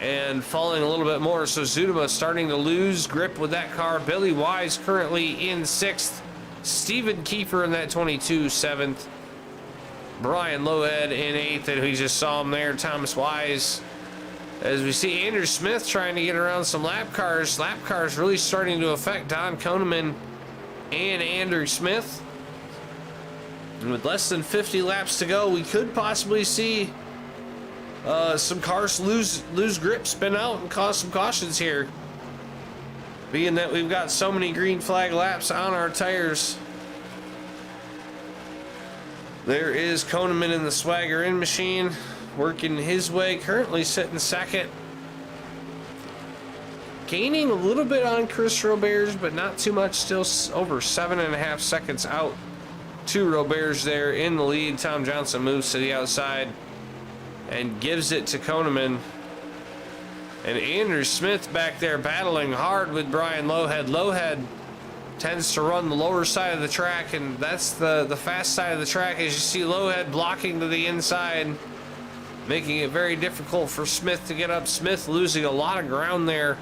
S5: and falling a little bit more. So Zudema starting to lose grip with that car. Billy Wise currently in sixth. Stephen Kiefer in that 22, seventh. Brian Lowhead in eighth, and we just saw him there, Thomas Wise. As we see Andrew Smith trying to get around some lap cars. Lap cars really starting to affect Don Koneman and Andrew Smith. And with less than 50 laps to go, we could possibly see some cars lose grip, spin out, and cause some cautions here. Being that we've got so many green flag laps on our tires. There is Koneman in the Swagger In machine, working his way, currently sitting second. Gaining a little bit on Chris Roberge, but not too much, still over 7.5 seconds out to Roberge there in the lead. Tom Johnson moves to the outside and gives it to Koneman. And Andrew Smith back there battling hard with Brian Lowhead. Lowhead tends to run the lower side of the track, and that's the fast side of the track, as you see Lowhead blocking to the inside, making it very difficult for Smith to get up. Smith losing a lot of ground there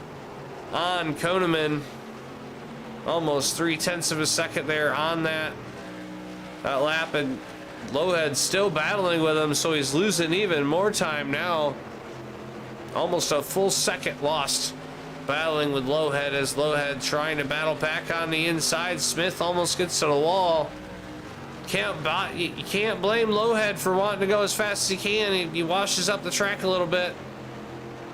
S5: on Koneman. Almost 0.3 of a second there on that lap, and Lowhead still battling with him, so he's losing even more time now. Almost a full second lost battling with Lowhead, as Lowhead trying to battle back on the inside. Smith almost gets to the wall. You can't blame Lowhead for wanting to go as fast as he can. He washes up the track a little bit,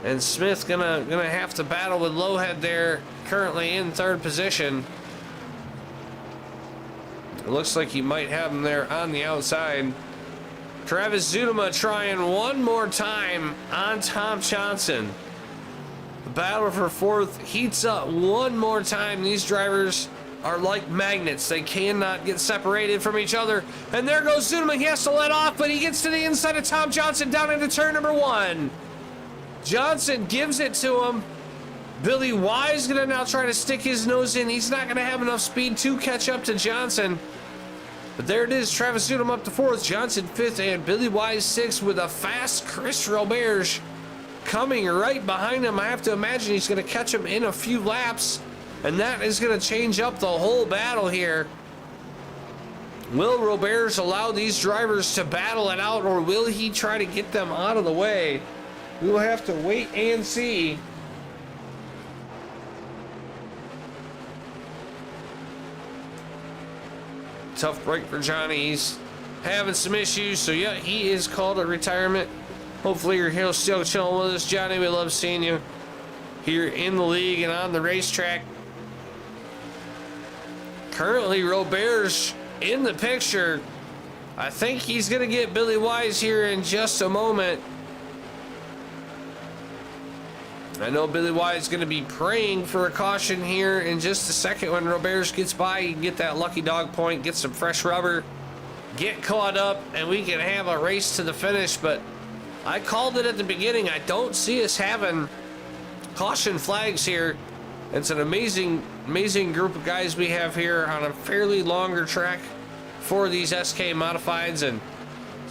S5: and Smith gonna have to battle with Lowhead there, currently in third position. It looks like he might have him there on the outside. Travis Zudema trying one more time on Tom Johnson. The battle for fourth heats up one more time. These drivers are like magnets. They cannot get separated from each other. And there goes Zudema. He has to let off, but he gets to the inside of Tom Johnson down into turn number one. Johnson gives it to him. Billy Wise gonna now try to stick his nose in. He's not gonna have enough speed to catch up to Johnson. But there it is, Travis Zudema up to fourth, Johnson fifth, and Billy Wise sixth, with a fast Chris Roberge coming right behind him. I have to imagine he's going to catch him in a few laps, and that is going to change up the whole battle here. Will Roberge allow these drivers to battle it out, or will he try to get them out of the way? We will have to wait and see. Tough break for Johnny. He's having some issues, so yeah, he is called a retirement. Hopefully you're still chilling with us, Johnny. We love seeing you here in the league and on the racetrack. Currently Roberge in the picture. I think he's gonna get Billy Wise here in just a moment. I know Billy Wise is going to be praying for a caution here in just a second. When Roberge gets by, he can get that lucky dog point, get some fresh rubber, get caught up, and we can have a race to the finish. But I called it at the beginning. I don't see us having caution flags here. It's an amazing group of guys we have here on a fairly longer track for these SK modifieds. And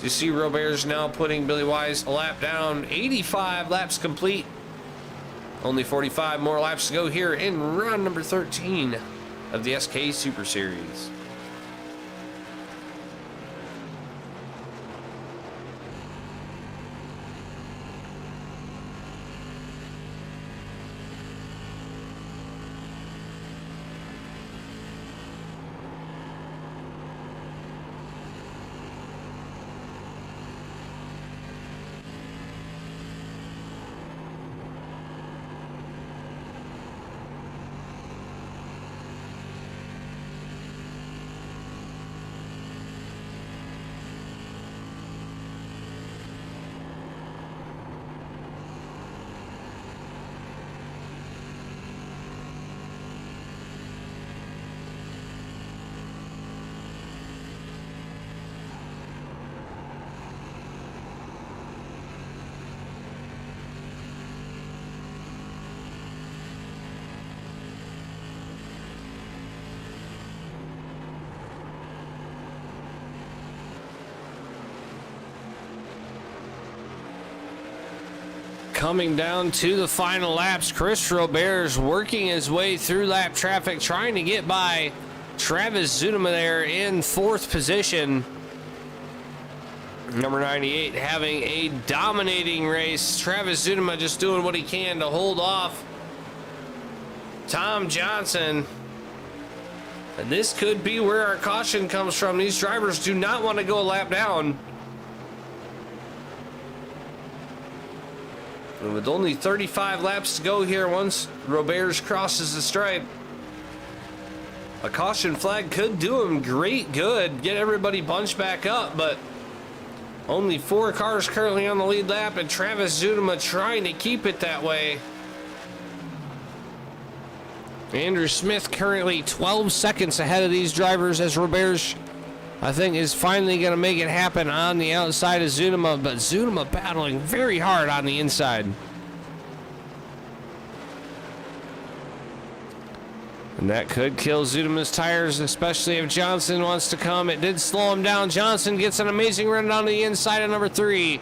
S5: you see Roberge now putting Billy Wise a lap down. 85 laps complete. Only 45 more laps to go here in round number 13 of the SK Super Series. coming down to the final laps. Chris Robert's working his way through lap traffic, trying to get by Travis Zunema there in 4th position. Number 98 having a dominating race. Travis Zunema just doing what he can to hold off Tom Johnson. And this could be where our caution comes from. These drivers do not want to go a lap down. And with only 35 laps to go here, once Roberts crosses the stripe, a caution flag could do him great good, get everybody bunched back up, but only 4 cars currently on the lead lap, and Travis Zunema trying to keep it that way. Andrew Smith currently 12 seconds ahead of these drivers, as Roberts, I think, is finally going to make it happen on the outside of Zunema, but Zunema battling very hard on the inside. And that could kill Zunema's tires, especially if Johnson wants to come. It did slow him down. Johnson gets an amazing run down the inside of number 3.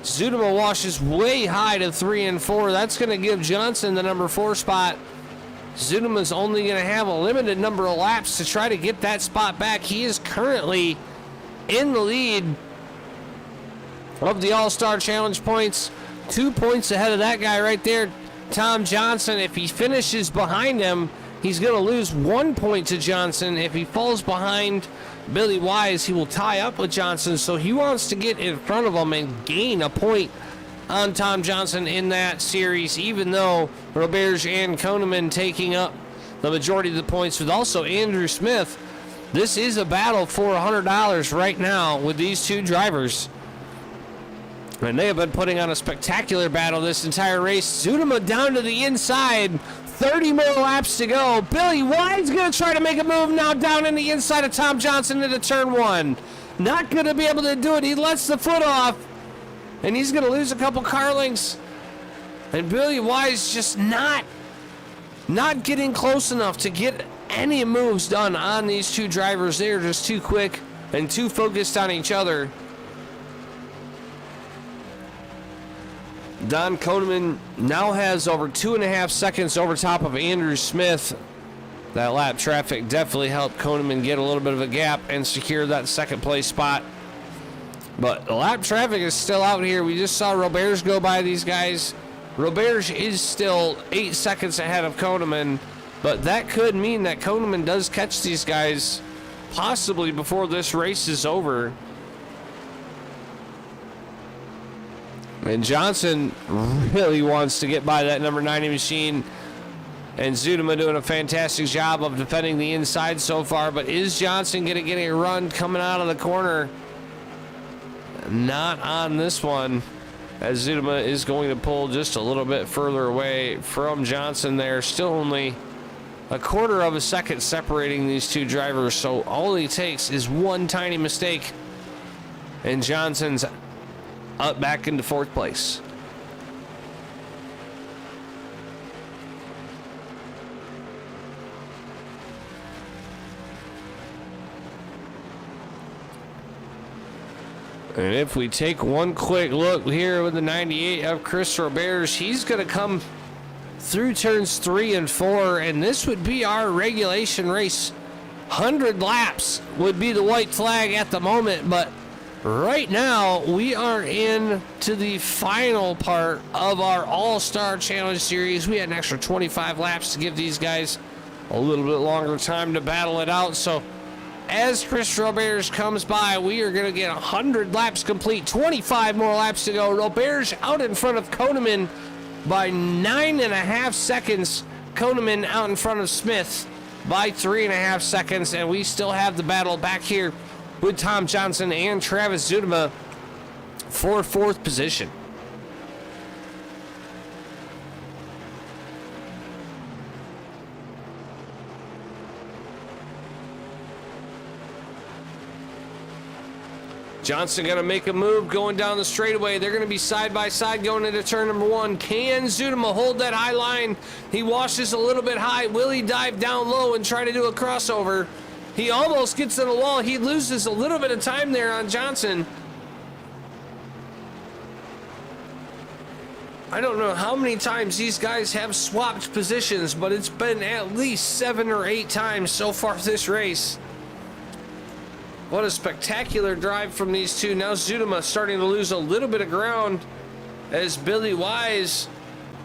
S5: Zunema washes way high to 3 and 4. That's going to give Johnson the number 4 spot. Zunema's only going to have a limited number of laps to try to get that spot back. He is currently in the lead of the All-Star Challenge points. 2 points ahead of that guy right there, Tom Johnson. If he finishes behind him, he's going to lose 1 point to Johnson. If he falls behind Billy Wise, he will tie up with Johnson. So he wants to get in front of him and gain a point on Tom Johnson in that series, even though Roberts and Koneman taking up the majority of the points, with also Andrew Smith. This is a battle for $100 right now with these 2 drivers. And they have been putting on a spectacular battle this entire race. Zunema down to the inside. 30 more laps to go. Billy Wide's going to try to make a move now down in the inside of Tom Johnson into turn 1. Not going to be able to do it. He lets the foot off, and he's going to lose a couple car lengths. And Billy Wise just not getting close enough to get any moves done on these 2 drivers. They are just too quick and too focused on each other. Don Koneman now has over 2.5 seconds over top of Andrew Smith. That lap traffic definitely helped Koneman get a little bit of a gap and secure that 2nd place spot. But the lap traffic is still out here. We just saw Roberts go by these guys. Roberts is still 8 seconds ahead of Koneman, but that could mean that Koneman does catch these guys possibly before this race is over. And Johnson really wants to get by that number 90 machine. And Zunema doing a fantastic job of defending the inside so far. But is Johnson going to get a run coming out of the corner? Not on this one, as Zunema is going to pull just a little bit further away from Johnson there. Still only a 1/4 of a second separating these 2 drivers. So all he takes is one tiny mistake, and Johnson's up back into 4th place. And if we take one quick look here with the 98 of Chris Roberts, he's going to come through turns 3 and 4, and this would be our regulation race. 100 laps would be the white flag at the moment, but right now we are in to the final part of our All-Star Challenge Series. We had an extra 25 laps to give these guys a little bit longer time to battle it out. So as Chris Roberts comes by, we are going to get 100 laps complete. 25 more laps to go. Roberts out in front of Koneman by 9.5 seconds. Koneman out in front of Smith by 3.5 seconds. And we still have the battle back here with Tom Johnson and Travis Zunema for 4th position. Johnson going to make a move going down the straightaway. They're going to be side by side going into turn number 1. Can Zunema hold that high line? He washes a little bit high. Will he dive down low and try to do a crossover? He almost gets to the wall. He loses a little bit of time there on Johnson. I don't know how many times these guys have swapped positions, but it's been at least 7 or 8 times so far this race. What a spectacular drive from these two. Now Zudema starting to lose a little bit of ground as Billy Wise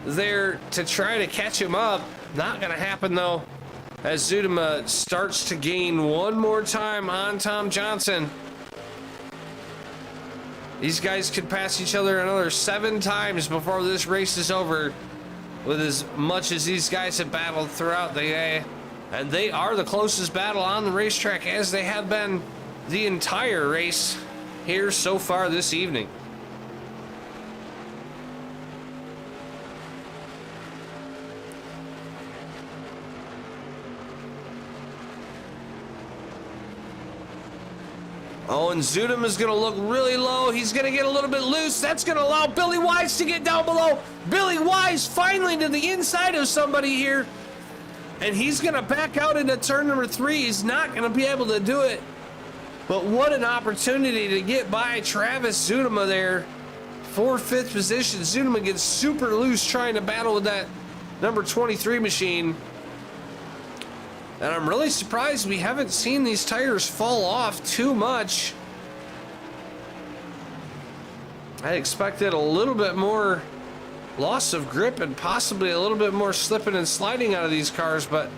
S5: there to try to catch him up. Not going to happen though, as Zudema starts to gain one more time on Tom Johnson. These guys could pass each other another 7 times before this race is over, with as much as these guys have battled throughout the day. And they are the closest battle on the racetrack, as they have been the entire race here so far this evening. Oh, and Zudem is going to look really low. He's going to get a little bit loose. That's going to allow Billy Wise to get down below. Billy Wise finally to the inside of somebody here. And he's going to back out into turn number 3. He's not going to be able to do it. But what an opportunity to get by Travis Zudema there for 5th position. Zudema gets super loose trying to battle with that number 23 machine. And I'm really surprised we haven't seen these tires fall off too much. I expected a little bit more loss of grip and possibly a little bit more slipping and sliding out of these cars, but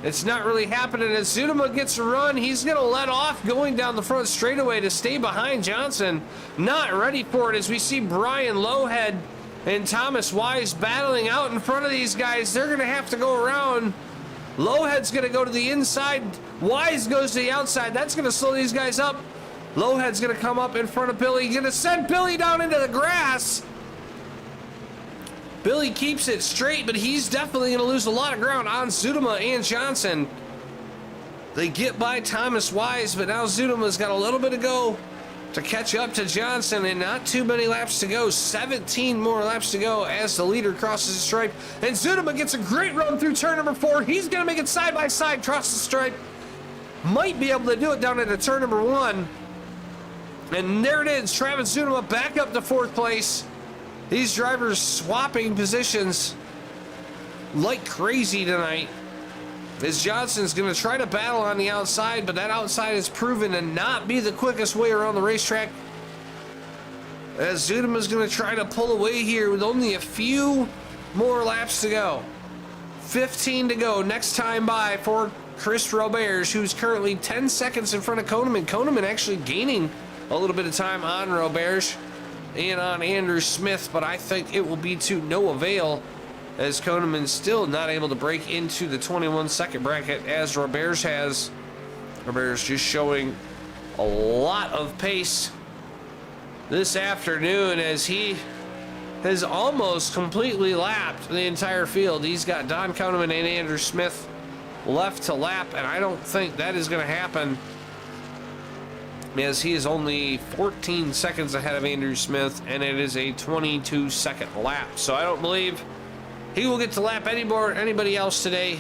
S5: it's not really happening. As Zudema gets a run, he's going to let off going down the front straightaway to stay behind Johnson. Not ready for it, as we see Brian Lowhead and Thomas Wise battling out in front of these guys. They're going to have to go around. Lowhead's going to go to the inside. Wise goes to the outside. That's going to slow these guys up. Lowhead's going to come up in front of Billy. Going to send Billy down into the grass. Billy keeps it straight, but he's definitely going to lose a lot of ground on Zudema and Johnson. They get by Thomas Wise, but now Zudema's got a little bit to go to catch up to Johnson, and not too many laps to go. 17 more laps to go as the leader crosses the stripe, and Zudema gets a great run through turn number 4. He's going to make it side by side, cross the stripe. Might be able to do it down into turn number 1. And there it is, Travis Zudema back up to 4th place. These drivers swapping positions like crazy tonight, as Johnson's going to try to battle on the outside, but that outside has proven to not be the quickest way around the racetrack, as Zudema's going to try to pull away here with only a few more laps to go. 15 to go next time by for Chris Roberge, who's currently 10 seconds in front of Koneman. Koneman actually gaining a little bit of time on Roberge and on Andrew Smith, but I think it will be to no avail, as Koneman still not able to break into the 21-second bracket as Roberge has. Roberge just showing a lot of pace this afternoon, as he has almost completely lapped the entire field. He's got Don Koneman and Andrew Smith left to lap, and I don't think that is going to happen, as he is only 14 seconds ahead of Andrew Smith, and it is a 22-second lap. So I don't believe he will get to lap anybody else today,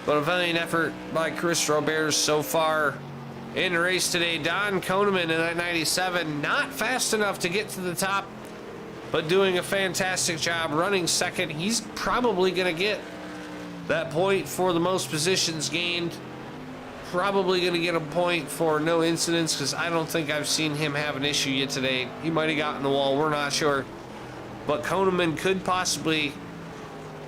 S5: but a valiant effort by Chris Roberge so far in the race today. Don Koneman in that 97, not fast enough to get to the top, but doing a fantastic job running second. He's probably going to get that point for the most positions gained. Probably going to get a point for no incidents, because I don't think I've seen him have an issue yet today. He might have gotten the wall, we're not sure. But Koneman could possibly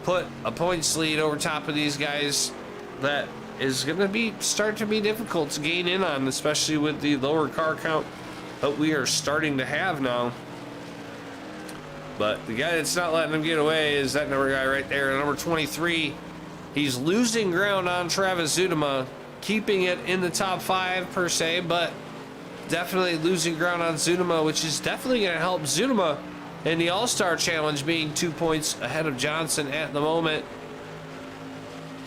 S5: put a points lead over top of these guys that is going to start to be difficult to gain in on, especially with the lower car count that we are starting to have now. But the guy that's not letting him get away is that number guy right there, number 23. He's losing ground on Travis Zudema, keeping it in the top 5 per se, but definitely losing ground on Zudema, which is definitely going to help Zudema in the All-Star Challenge, being 2 points ahead of Johnson at the moment.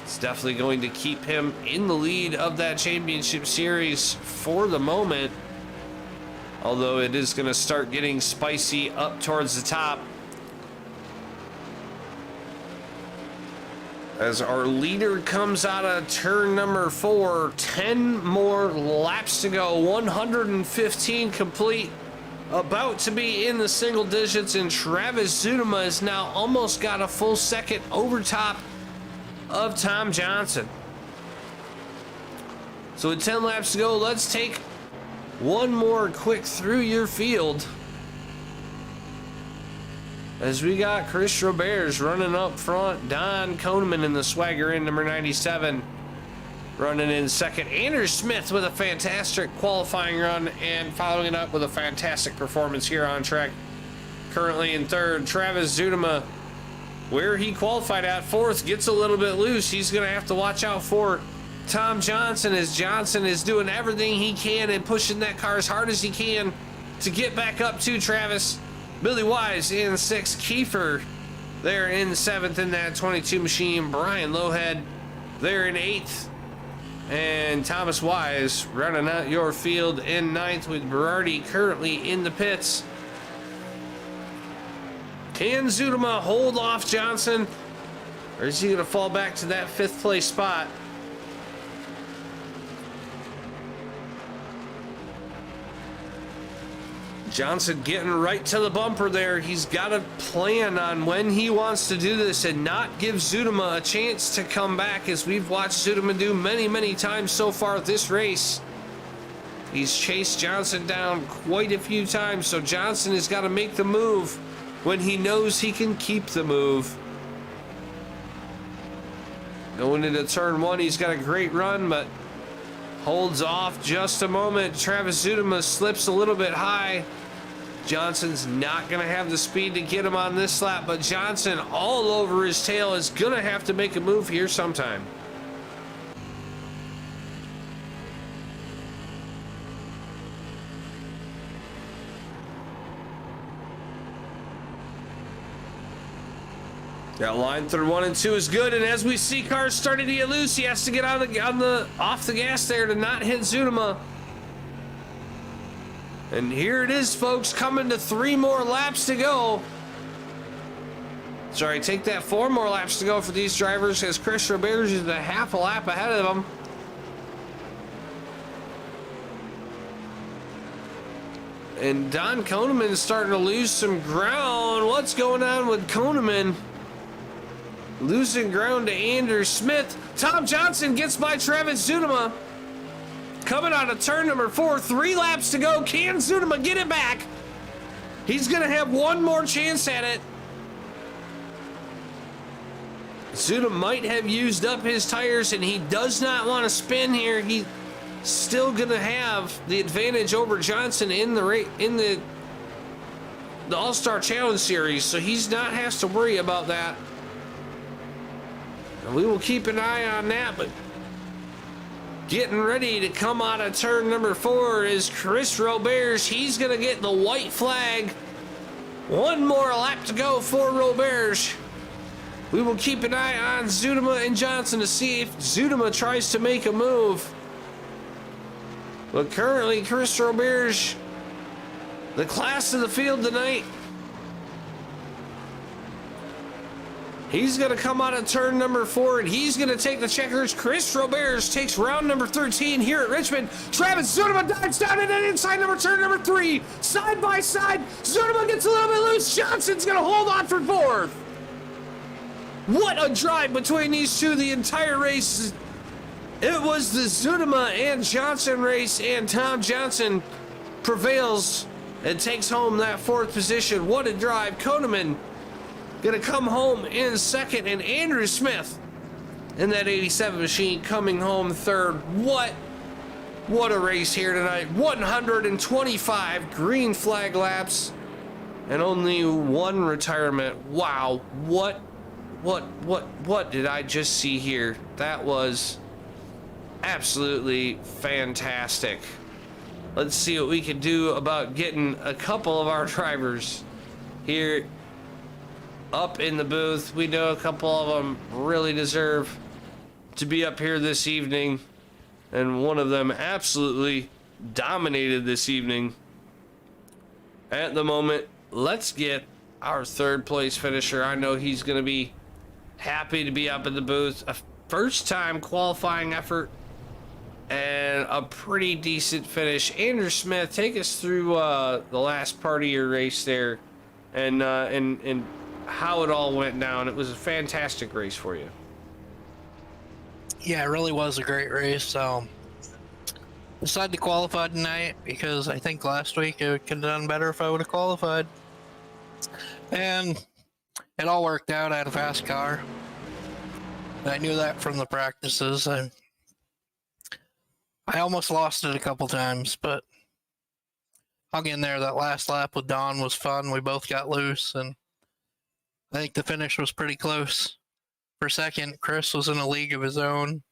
S5: It's definitely going to keep him in the lead of that championship series for the moment, although it is going to start getting spicy up towards the top, as our leader comes out of turn number 4. 10 more laps to go, 115 complete about to be in the single digits, and Travis Zudema has now almost got a full second over top of Tom Johnson. So with 10 laps to go, let's take one more quick through your field as we got Chris Roberts running up front, Don Koneman in the swagger in number 97 running in second, Andrew Smith with a fantastic qualifying run and following it up with a fantastic performance here on track. Currently in third, Travis Zudema, where he qualified at fourth, gets a little bit loose. He's going to have to watch out for Tom Johnson, as Johnson is doing everything he can and pushing that car as hard as he can to get back up to Travis. Billy Wise in sixth, Kiefer there in seventh in that 22 machine, Brian Lowhead there in eighth, and Thomas Wise running out your field in ninth, with Berardi currently in the pits. Can Zudema hold off Johnson, or is he going to fall back to that fifth place spot? Johnson getting right to the bumper there. He's got a plan on when he wants to do this and not give Zudema a chance to come back, as we've watched Zudema do many times so far this race. He's chased Johnson down quite a few times, so Johnson has got to make the move when he knows he can keep the move. Going into turn one, he's got a great run, but holds off just a moment. Travis Zudema slips a little bit high. Johnson's not going to have the speed to get him on this lap, but Johnson all over his tail is going to have to make a move here sometime. That line through 1 and 2 is good, and as we see cars starting to get loose, he has to get off the gas there to not hit Zudema. And here it is, folks, coming to 3 more laps to go. Sorry, take that, 4 more laps to go for these drivers, as Chris Roberts is a half a lap ahead of them. And Don Koneman is starting to lose some ground. What's going on with Koneman? Losing ground to Andrew Smith. Tom Johnson gets by Travis Zudema. Coming out of turn number 4, 3 laps to go. Can Zudema get it back? He's going to have one more chance at it. Zudema might have used up his tires, and he does not want to spin here. He's still going to have the advantage over Johnson in the All-Star Challenge Series, so he's not has to worry about that. And we will keep an eye on that, but getting ready to come out of turn number 4 is Chris Roberts. He's going to get the white flag. One more lap to go for Roberts. We will keep an eye on Zudema and Johnson to see if Zudema tries to make a move. But currently, Chris Roberts, the class of the field tonight, he's going to come out of turn number 4, and he's going to take the checkers. Chris Roberts takes round number 13 here at Richmond. Travis Zudema dives down and then inside turn number 3. Side by side, Zudema gets a little bit loose. Johnson's going to hold on for 4th. What a drive between these two the entire race. It was the Zudema and Johnson race, and Tom Johnson prevails and takes home that 4th position. What a drive. Koneman gonna come home in second, and Andrew Smith in that 87 machine coming home 3rd. What a race here tonight. 125 green flag laps and only 1 retirement. Wow, what did I just see here? That was absolutely fantastic. Let's see what we can do about getting a couple of our drivers here up in the booth. We know a couple of them really deserve to be up here this evening, and one of them absolutely dominated this evening. At the moment, let's get our 3rd place finisher. I know he's going to be happy to be up in the booth. A first time qualifying effort and a pretty decent finish. Andrew Smith, take us through the last part of your race there, and how it all went down. It was a fantastic race for you.
S6: Yeah, it really was a great race. Decided to qualify tonight because I think last week it could have done better if I would have qualified. And it all worked out. I had a fast car. I knew that from the practices. I almost lost it a couple times, but I'll get in there. That last lap with Don was fun. We both got loose, and I think the finish was pretty close. For second, Chris was in a league of his own.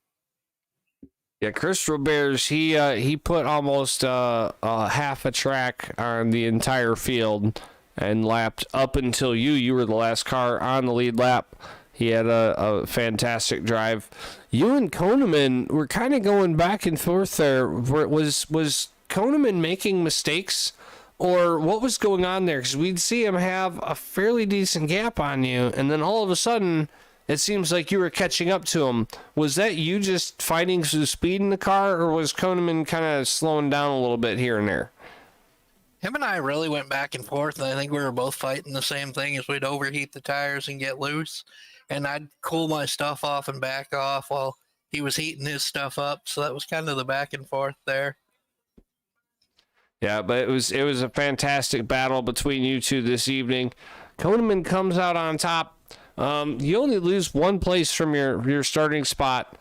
S5: Yeah, Chris Roberts, he put almost half a track on the entire field and lapped up until you were the last car on the lead lap. He had a fantastic drive. You and Koneman were kind of going back and forth there. Was Koneman making mistakes, or what was going on there? Because we'd see him have a fairly decent gap on you, and then all of a sudden, it seems like you were catching up to him. Was that you just finding some speed in the car, or was Koneman kind of slowing down a little bit here and there?
S6: Him and I really went back and forth, and I think we were both fighting the same thing, as we'd overheat the tires and get loose. And I'd cool my stuff off and back off while he was heating his stuff up. So that was kind of the back and forth there.
S5: Yeah, but it was a fantastic battle between you two this evening. Koneman comes out on top. You only lose one place from your starting spot.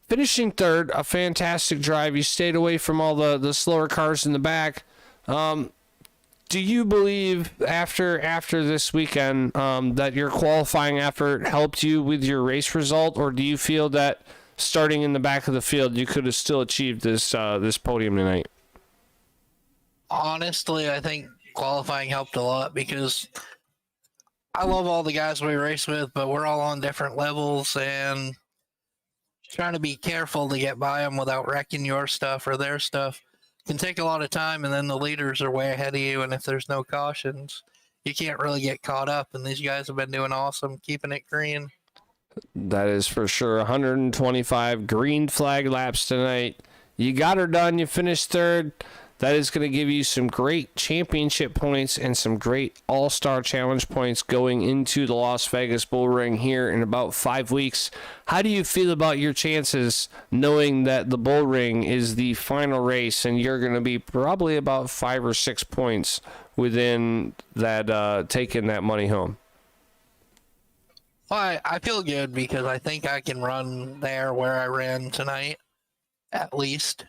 S5: Finishing third, a fantastic drive. You stayed away from all the slower cars in the back. Do you believe after this weekend that your qualifying effort helped you with your race result, or do you feel that starting in the back of the field you could have still achieved this podium tonight?
S6: Honestly, I think qualifying helped a lot because I love all the guys we race with, but we're all on different levels, and trying to be careful to get by them without wrecking your stuff or their stuff can take a lot of time, and then the leaders are way ahead of you, and if there's no cautions, you can't really get caught up, and these guys have been doing awesome keeping it green.
S5: That is for sure. 125 green flag laps tonight. You got her done. You finished third. That is going to give you some great championship points and some great All-Star Challenge points going into the Las Vegas Bull Ring here in about 5 weeks. How do you feel about your chances knowing that the Bull Ring is the final race and you're going to be probably about 5 or 6 points within that taking that money home?
S6: Well, I feel good because I think I can run there where I ran tonight, at least.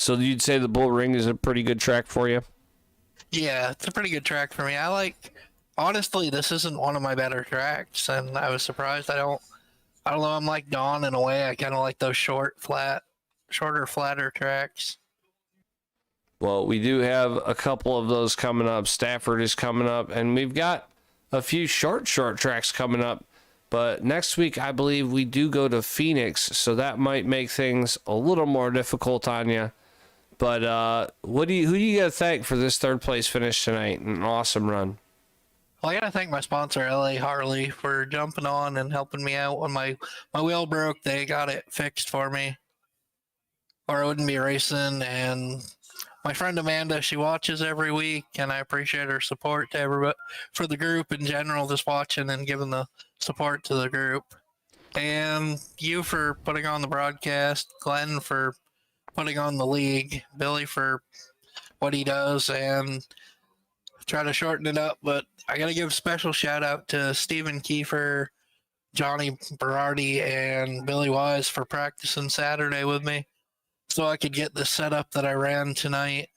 S5: So you'd say the Bull Ring is a pretty good track for you?
S6: Yeah, it's a pretty good track for me. Honestly, this isn't one of my better tracks, and I was surprised. I don't know, I'm like Don in a way. I kind of like those shorter, flatter tracks.
S5: Well, we do have a couple of those coming up. Stafford is coming up, and we've got a few short tracks coming up. But next week, I believe we do go to Phoenix, so that might make things a little more difficult on you. But who do you got to thank for this third place finish tonight? An awesome run.
S6: Well, I got to thank my sponsor, LA Harley, for jumping on and helping me out when my wheel broke. They got it fixed for me, or I wouldn't be racing. And my friend Amanda, she watches every week, and I appreciate her support to everybody, for the group in general, just watching and giving the support to the group. And you for putting on the broadcast, Glenn for putting on the league, Billy for what he does, and try to shorten it up. But I got to give a special shout out to Stephen Kiefer, Johnny Berardi, and Billy Wise for practicing Saturday with me so I could get the setup that I ran tonight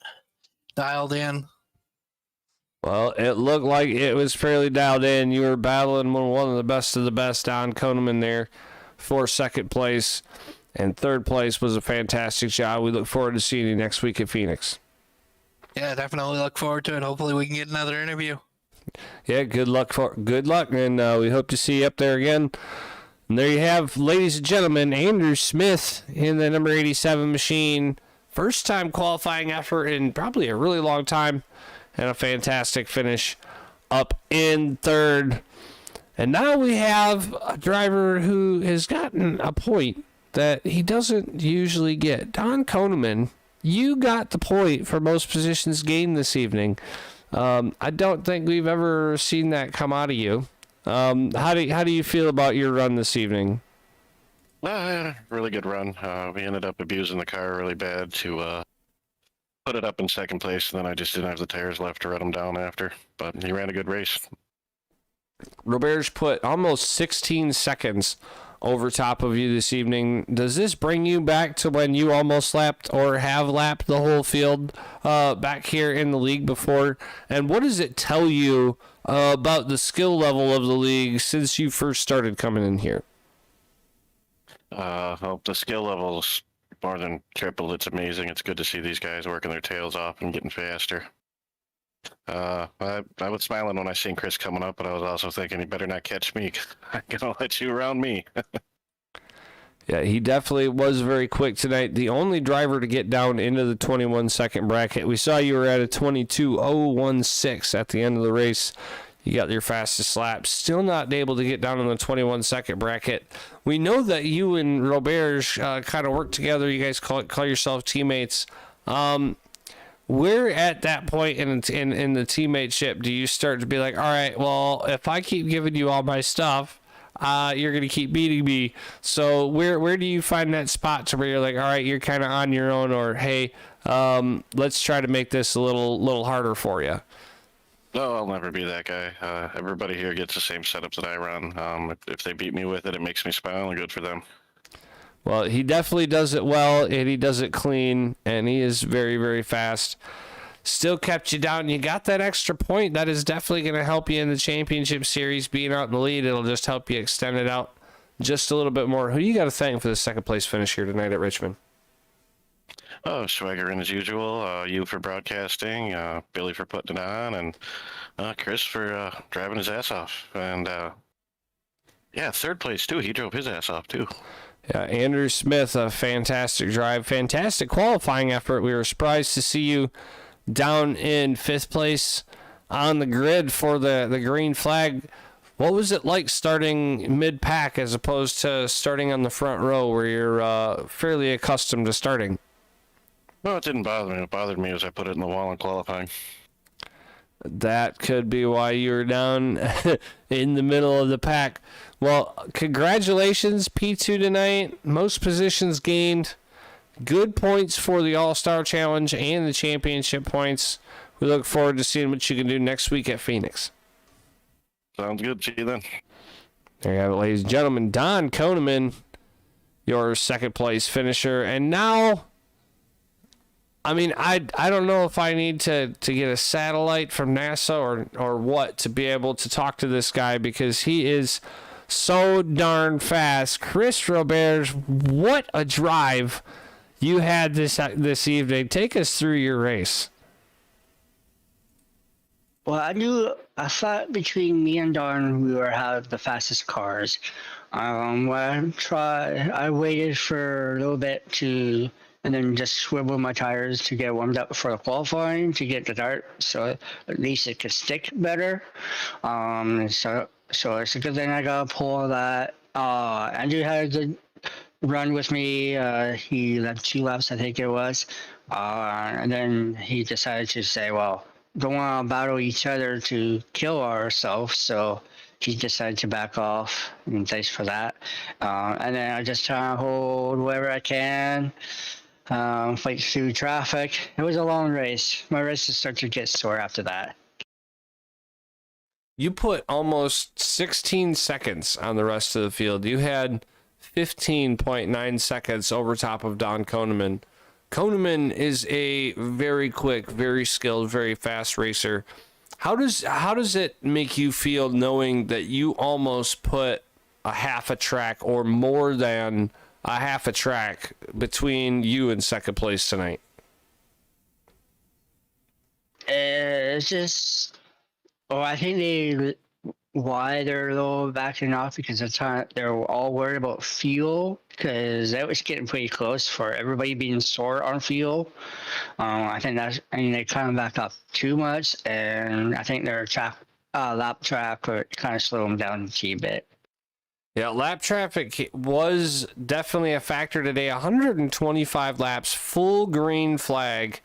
S6: dialed in.
S5: Well, it looked like it was fairly dialed in. You were battling one of the best, Don Koneman there for second place. And third place was a fantastic job. We look forward to seeing you next week at Phoenix.
S6: Yeah, definitely look forward to it. Hopefully we can get another interview.
S5: Yeah, good luck, and we hope to see you up there again. And there you have, ladies and gentlemen, Andrew Smith in the number 87 machine. First time qualifying effort in probably a really long time, and a fantastic finish up in third. And now we have a driver who has gotten a point that he doesn't usually get. Don Koneman, you got the point for most positions gained this evening. I don't think we've ever seen that come out of you. How do you feel about your run this evening?
S7: Really good run. We ended up abusing the car really bad to put it up in second place, and then I just didn't have the tires left to run him down after. But he ran a good race.
S5: Roberge put almost 16 seconds over top of you this evening. Does this bring you back to when you almost lapped or have lapped the whole field back here in the league before? And what does it tell you about the skill level of the league since you first started coming in here?
S7: Well, the skill level's more than tripled. It's amazing. It's good to see these guys working their tails off and getting faster. I was smiling when I seen Chris coming up, but I was also thinking he better not catch me. I'm gonna let you around me.
S5: Yeah, he definitely was very quick tonight. The only driver to get down into the 21-second bracket. We saw you were at a 22.016 at the end of the race. You got your fastest lap. Still not able to get down in the 21-second bracket. We know that you and Roberge kind of work together. You guys call yourself teammates. Where at that point in the teammateship do you start to be like, all right, well, if I keep giving you all my stuff, you're going to keep beating me. So where do you find that spot to where you're like, all right, you're kind of on your own, or hey, let's try to make this a little harder for you?
S7: No, I'll never be that guy. Everybody here gets the same setups that I run. If they beat me with it, it makes me smile, and good for them.
S5: Well, he definitely does it well, and he does it clean, and he is very, very fast. Still kept you down. You got that extra point. That is definitely going to help you in the championship series. Being out in the lead, it'll just help you extend it out just a little bit more. Who do you got to thank for the second place finish here tonight at Richmond?
S7: Oh, Swagger as usual. You for broadcasting, Billy for putting it on, and Chris for driving his ass off. And yeah, third place too. He drove his ass off too.
S5: Yeah, Andrew Smith, a fantastic drive, fantastic qualifying effort. We were surprised to see you down in fifth place on the grid for the green flag. What was it like starting mid-pack as opposed to starting on the front row where you're fairly accustomed to starting?
S7: No, it didn't bother me. What bothered me was I put it in the wall in qualifying.
S5: That could be why you were down in the middle of the pack. Well, congratulations, P2 tonight. Most positions gained. Good points for the All-Star Challenge and the championship points. We look forward to seeing what you can do next week at Phoenix.
S7: Sounds good. See you then.
S5: There you have it, ladies and gentlemen. Don Koneman, your second place finisher. And now, I mean, I don't know if I need to get a satellite from NASA or what to be able to talk to this guy, because he is so darn fast. Chris Roberge, what a drive you had this evening. Take us through your race.
S8: Well, I thought between me and Don, we were have the fastest cars. I waited for a little bit and then just swivel my tires to get warmed up for the qualifying to get the dart, so at least it could stick better. So it's a good thing I got a pull of that. Andrew had a good run with me. He left 2 laps, I think it was. And then he decided to say, well, don't want to battle each other to kill ourselves, so he decided to back off, and thanks for that. And then I just try to hold wherever I can, fight through traffic. It was a long race. My races started to get sore after that.
S5: You put almost 16 seconds on the rest of the field. You had 15.9 seconds over top of Don Koneman. Koneman is a very quick, very skilled, very fast racer. How does it make you feel knowing that you almost put a half a track or more than a half a track between you and second place tonight?
S8: It's just, I think why they're a little backing off, because they're all worried about fuel, because that was getting pretty close for everybody being sore on fuel. I think they kind of backed off too much, and I think their track lap track would kind of slow him down a teeny bit.
S5: Yeah, lap traffic was definitely a factor today. 125 laps, full green flag.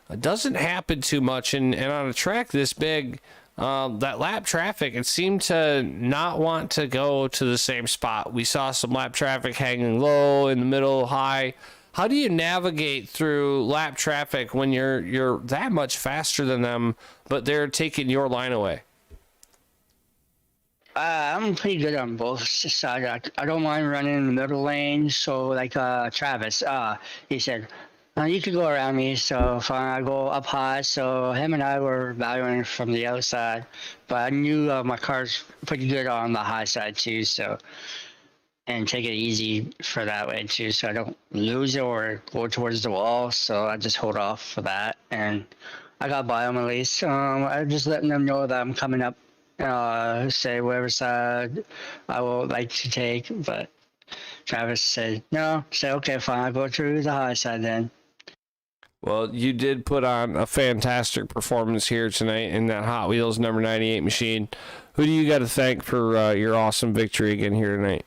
S5: It doesn't happen too much, and on a track this big, that lap traffic, it seemed to not want to go to the same spot. We saw some lap traffic hanging low, in the middle, high. How do you navigate through lap traffic when you're that much faster than them, but they're taking your line away?
S8: I'm pretty good on both sides. I don't mind running in the middle lane. So like Travis, he said, you could go around me. So fine, I go up high. So him and I were battling from the outside, but I knew my car's pretty good on the high side too. So, and take it easy for that way too, so I don't lose it or go towards the wall. So I just hold off for that, and I got by them at least. I'm just letting them know that I'm coming up. Say whatever side I would like to take, but Travis said no. Say okay, fine, I'll go through the high side then.
S5: Well, you did put on a fantastic performance here tonight in that Hot Wheels number 98 machine. Who do you got to thank for your awesome victory again here tonight?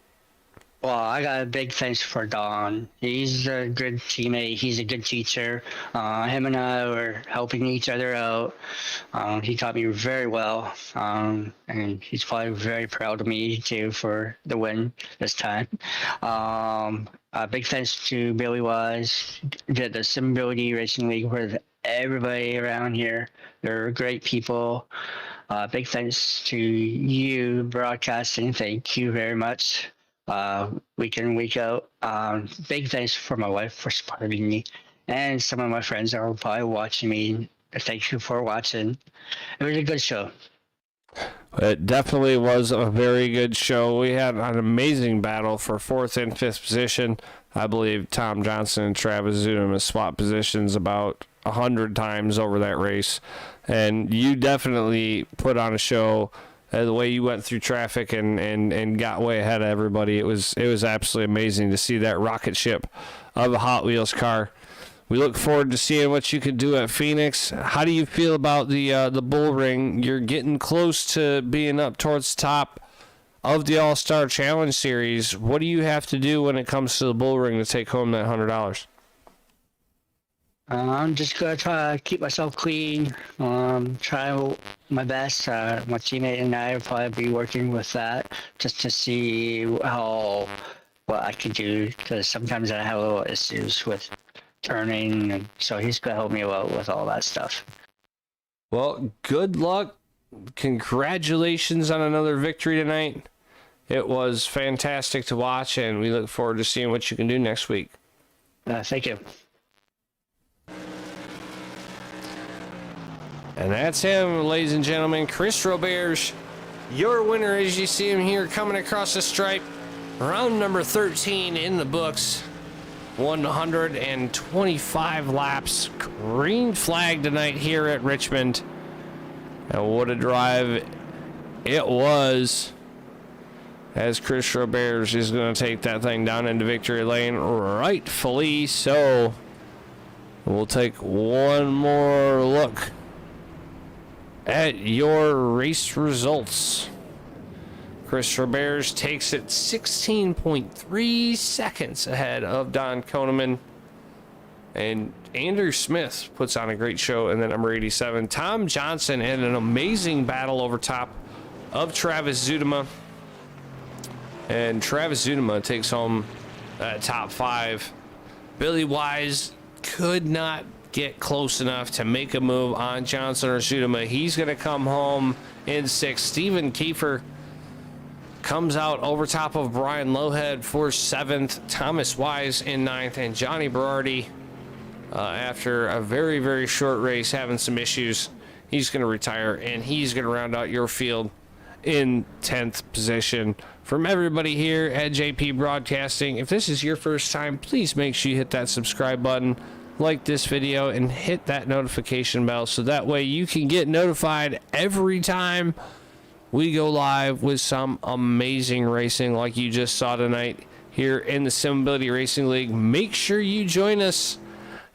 S8: Well, I got a big thanks for Don. He's a good teammate. He's a good teacher. Him and I were helping each other out. He taught me very well, and he's probably very proud of me too for the win this time. Big thanks to Billy Wise, did the Simability Racing League with everybody around here. They're great people. Big thanks to you broadcasting. Thank you very much. Week in, week out. Big thanks for my wife for supporting me, and some of my friends are probably watching me. Thank you for watching. It was a good show.
S5: It definitely was a very good show. We had an amazing battle for 4th and 5th position. I believe Tom Johnson and Travis Zudem swapped positions about 100 times over that race, and you definitely put on a show. The way you went through traffic and got way ahead of everybody, it was absolutely amazing to see that rocket ship of a Hot Wheels car. We look forward to seeing what you can do at Phoenix. How do you feel about the bull ring? You're getting close to being up towards the top of the All-Star Challenge Series. What do you have to do when it comes to the bull ring to take home that $100?
S8: I'm just gonna try to keep myself clean. Try my best. My teammate and I will probably be working with that just to see what I can do, because sometimes I have little issues with turning, and so he's gonna help me out with all that stuff.
S5: Well, good luck. Congratulations on another victory tonight. It was fantastic to watch, and we look forward to seeing what you can do next week.
S8: Thank you.
S5: And that's him, ladies and gentlemen, Chris Roberge, your winner as you see him here coming across the stripe. Round number 13 in the books. 125 laps. Green flag tonight here at Richmond. And what a drive it was, as Chris Roberge is going to take that thing down into victory lane, rightfully so. We'll take one more look at your race results. Chris Roberge takes it 16.3 seconds ahead of Don Koneman. And Andrew Smith puts on a great show in the number 87. Tom Johnson had an amazing battle over top of Travis Zudema. And Travis Zudema takes home top 5. Billy Wise could not get close enough to make a move on Johnson or Zudema. He's going to come home in 6th. Stephen Kiefer comes out over top of Brian Lowhead for 7th. Thomas Wise in 9th. And Johnny Berardi, after a very, very short race, having some issues, he's going to retire, and he's going to round out your field in 10th position. From everybody here at JP Broadcasting, if this is your first time, please make sure you hit that subscribe button, like this video, and hit that notification bell so that way you can get notified every time we go live with some amazing racing like you just saw tonight here in the Simability Racing League. Make sure you join us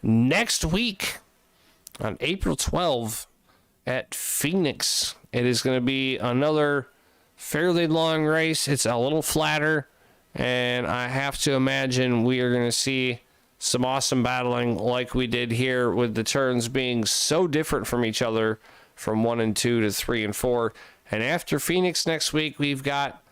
S5: next week on April 12th at Phoenix It is going to be another fairly long race. It's a little flatter, and I have to imagine we are going to see some awesome battling like we did here, with the turns being so different from each other from 1 and 2 to 3 and 4. And after Phoenix next week, we've got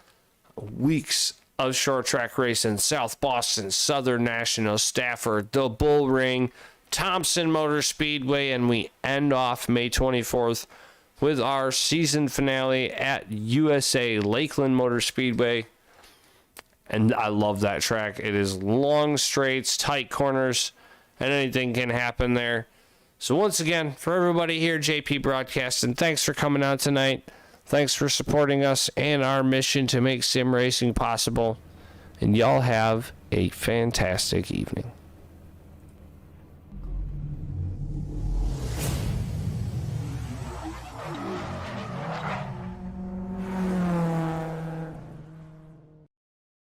S5: weeks of short track racing: South Boston, Southern National, Stafford, the Bull Ring, Thompson Motor Speedway, and we end off May 24th with our season finale at USA Lakeland Motor Speedway. And I love that track. It is long straights, tight corners, and anything can happen there. So once again, for everybody here at JP Broadcasting, thanks for coming out tonight. Thanks for supporting us and our mission to make sim racing possible. And y'all have a fantastic evening.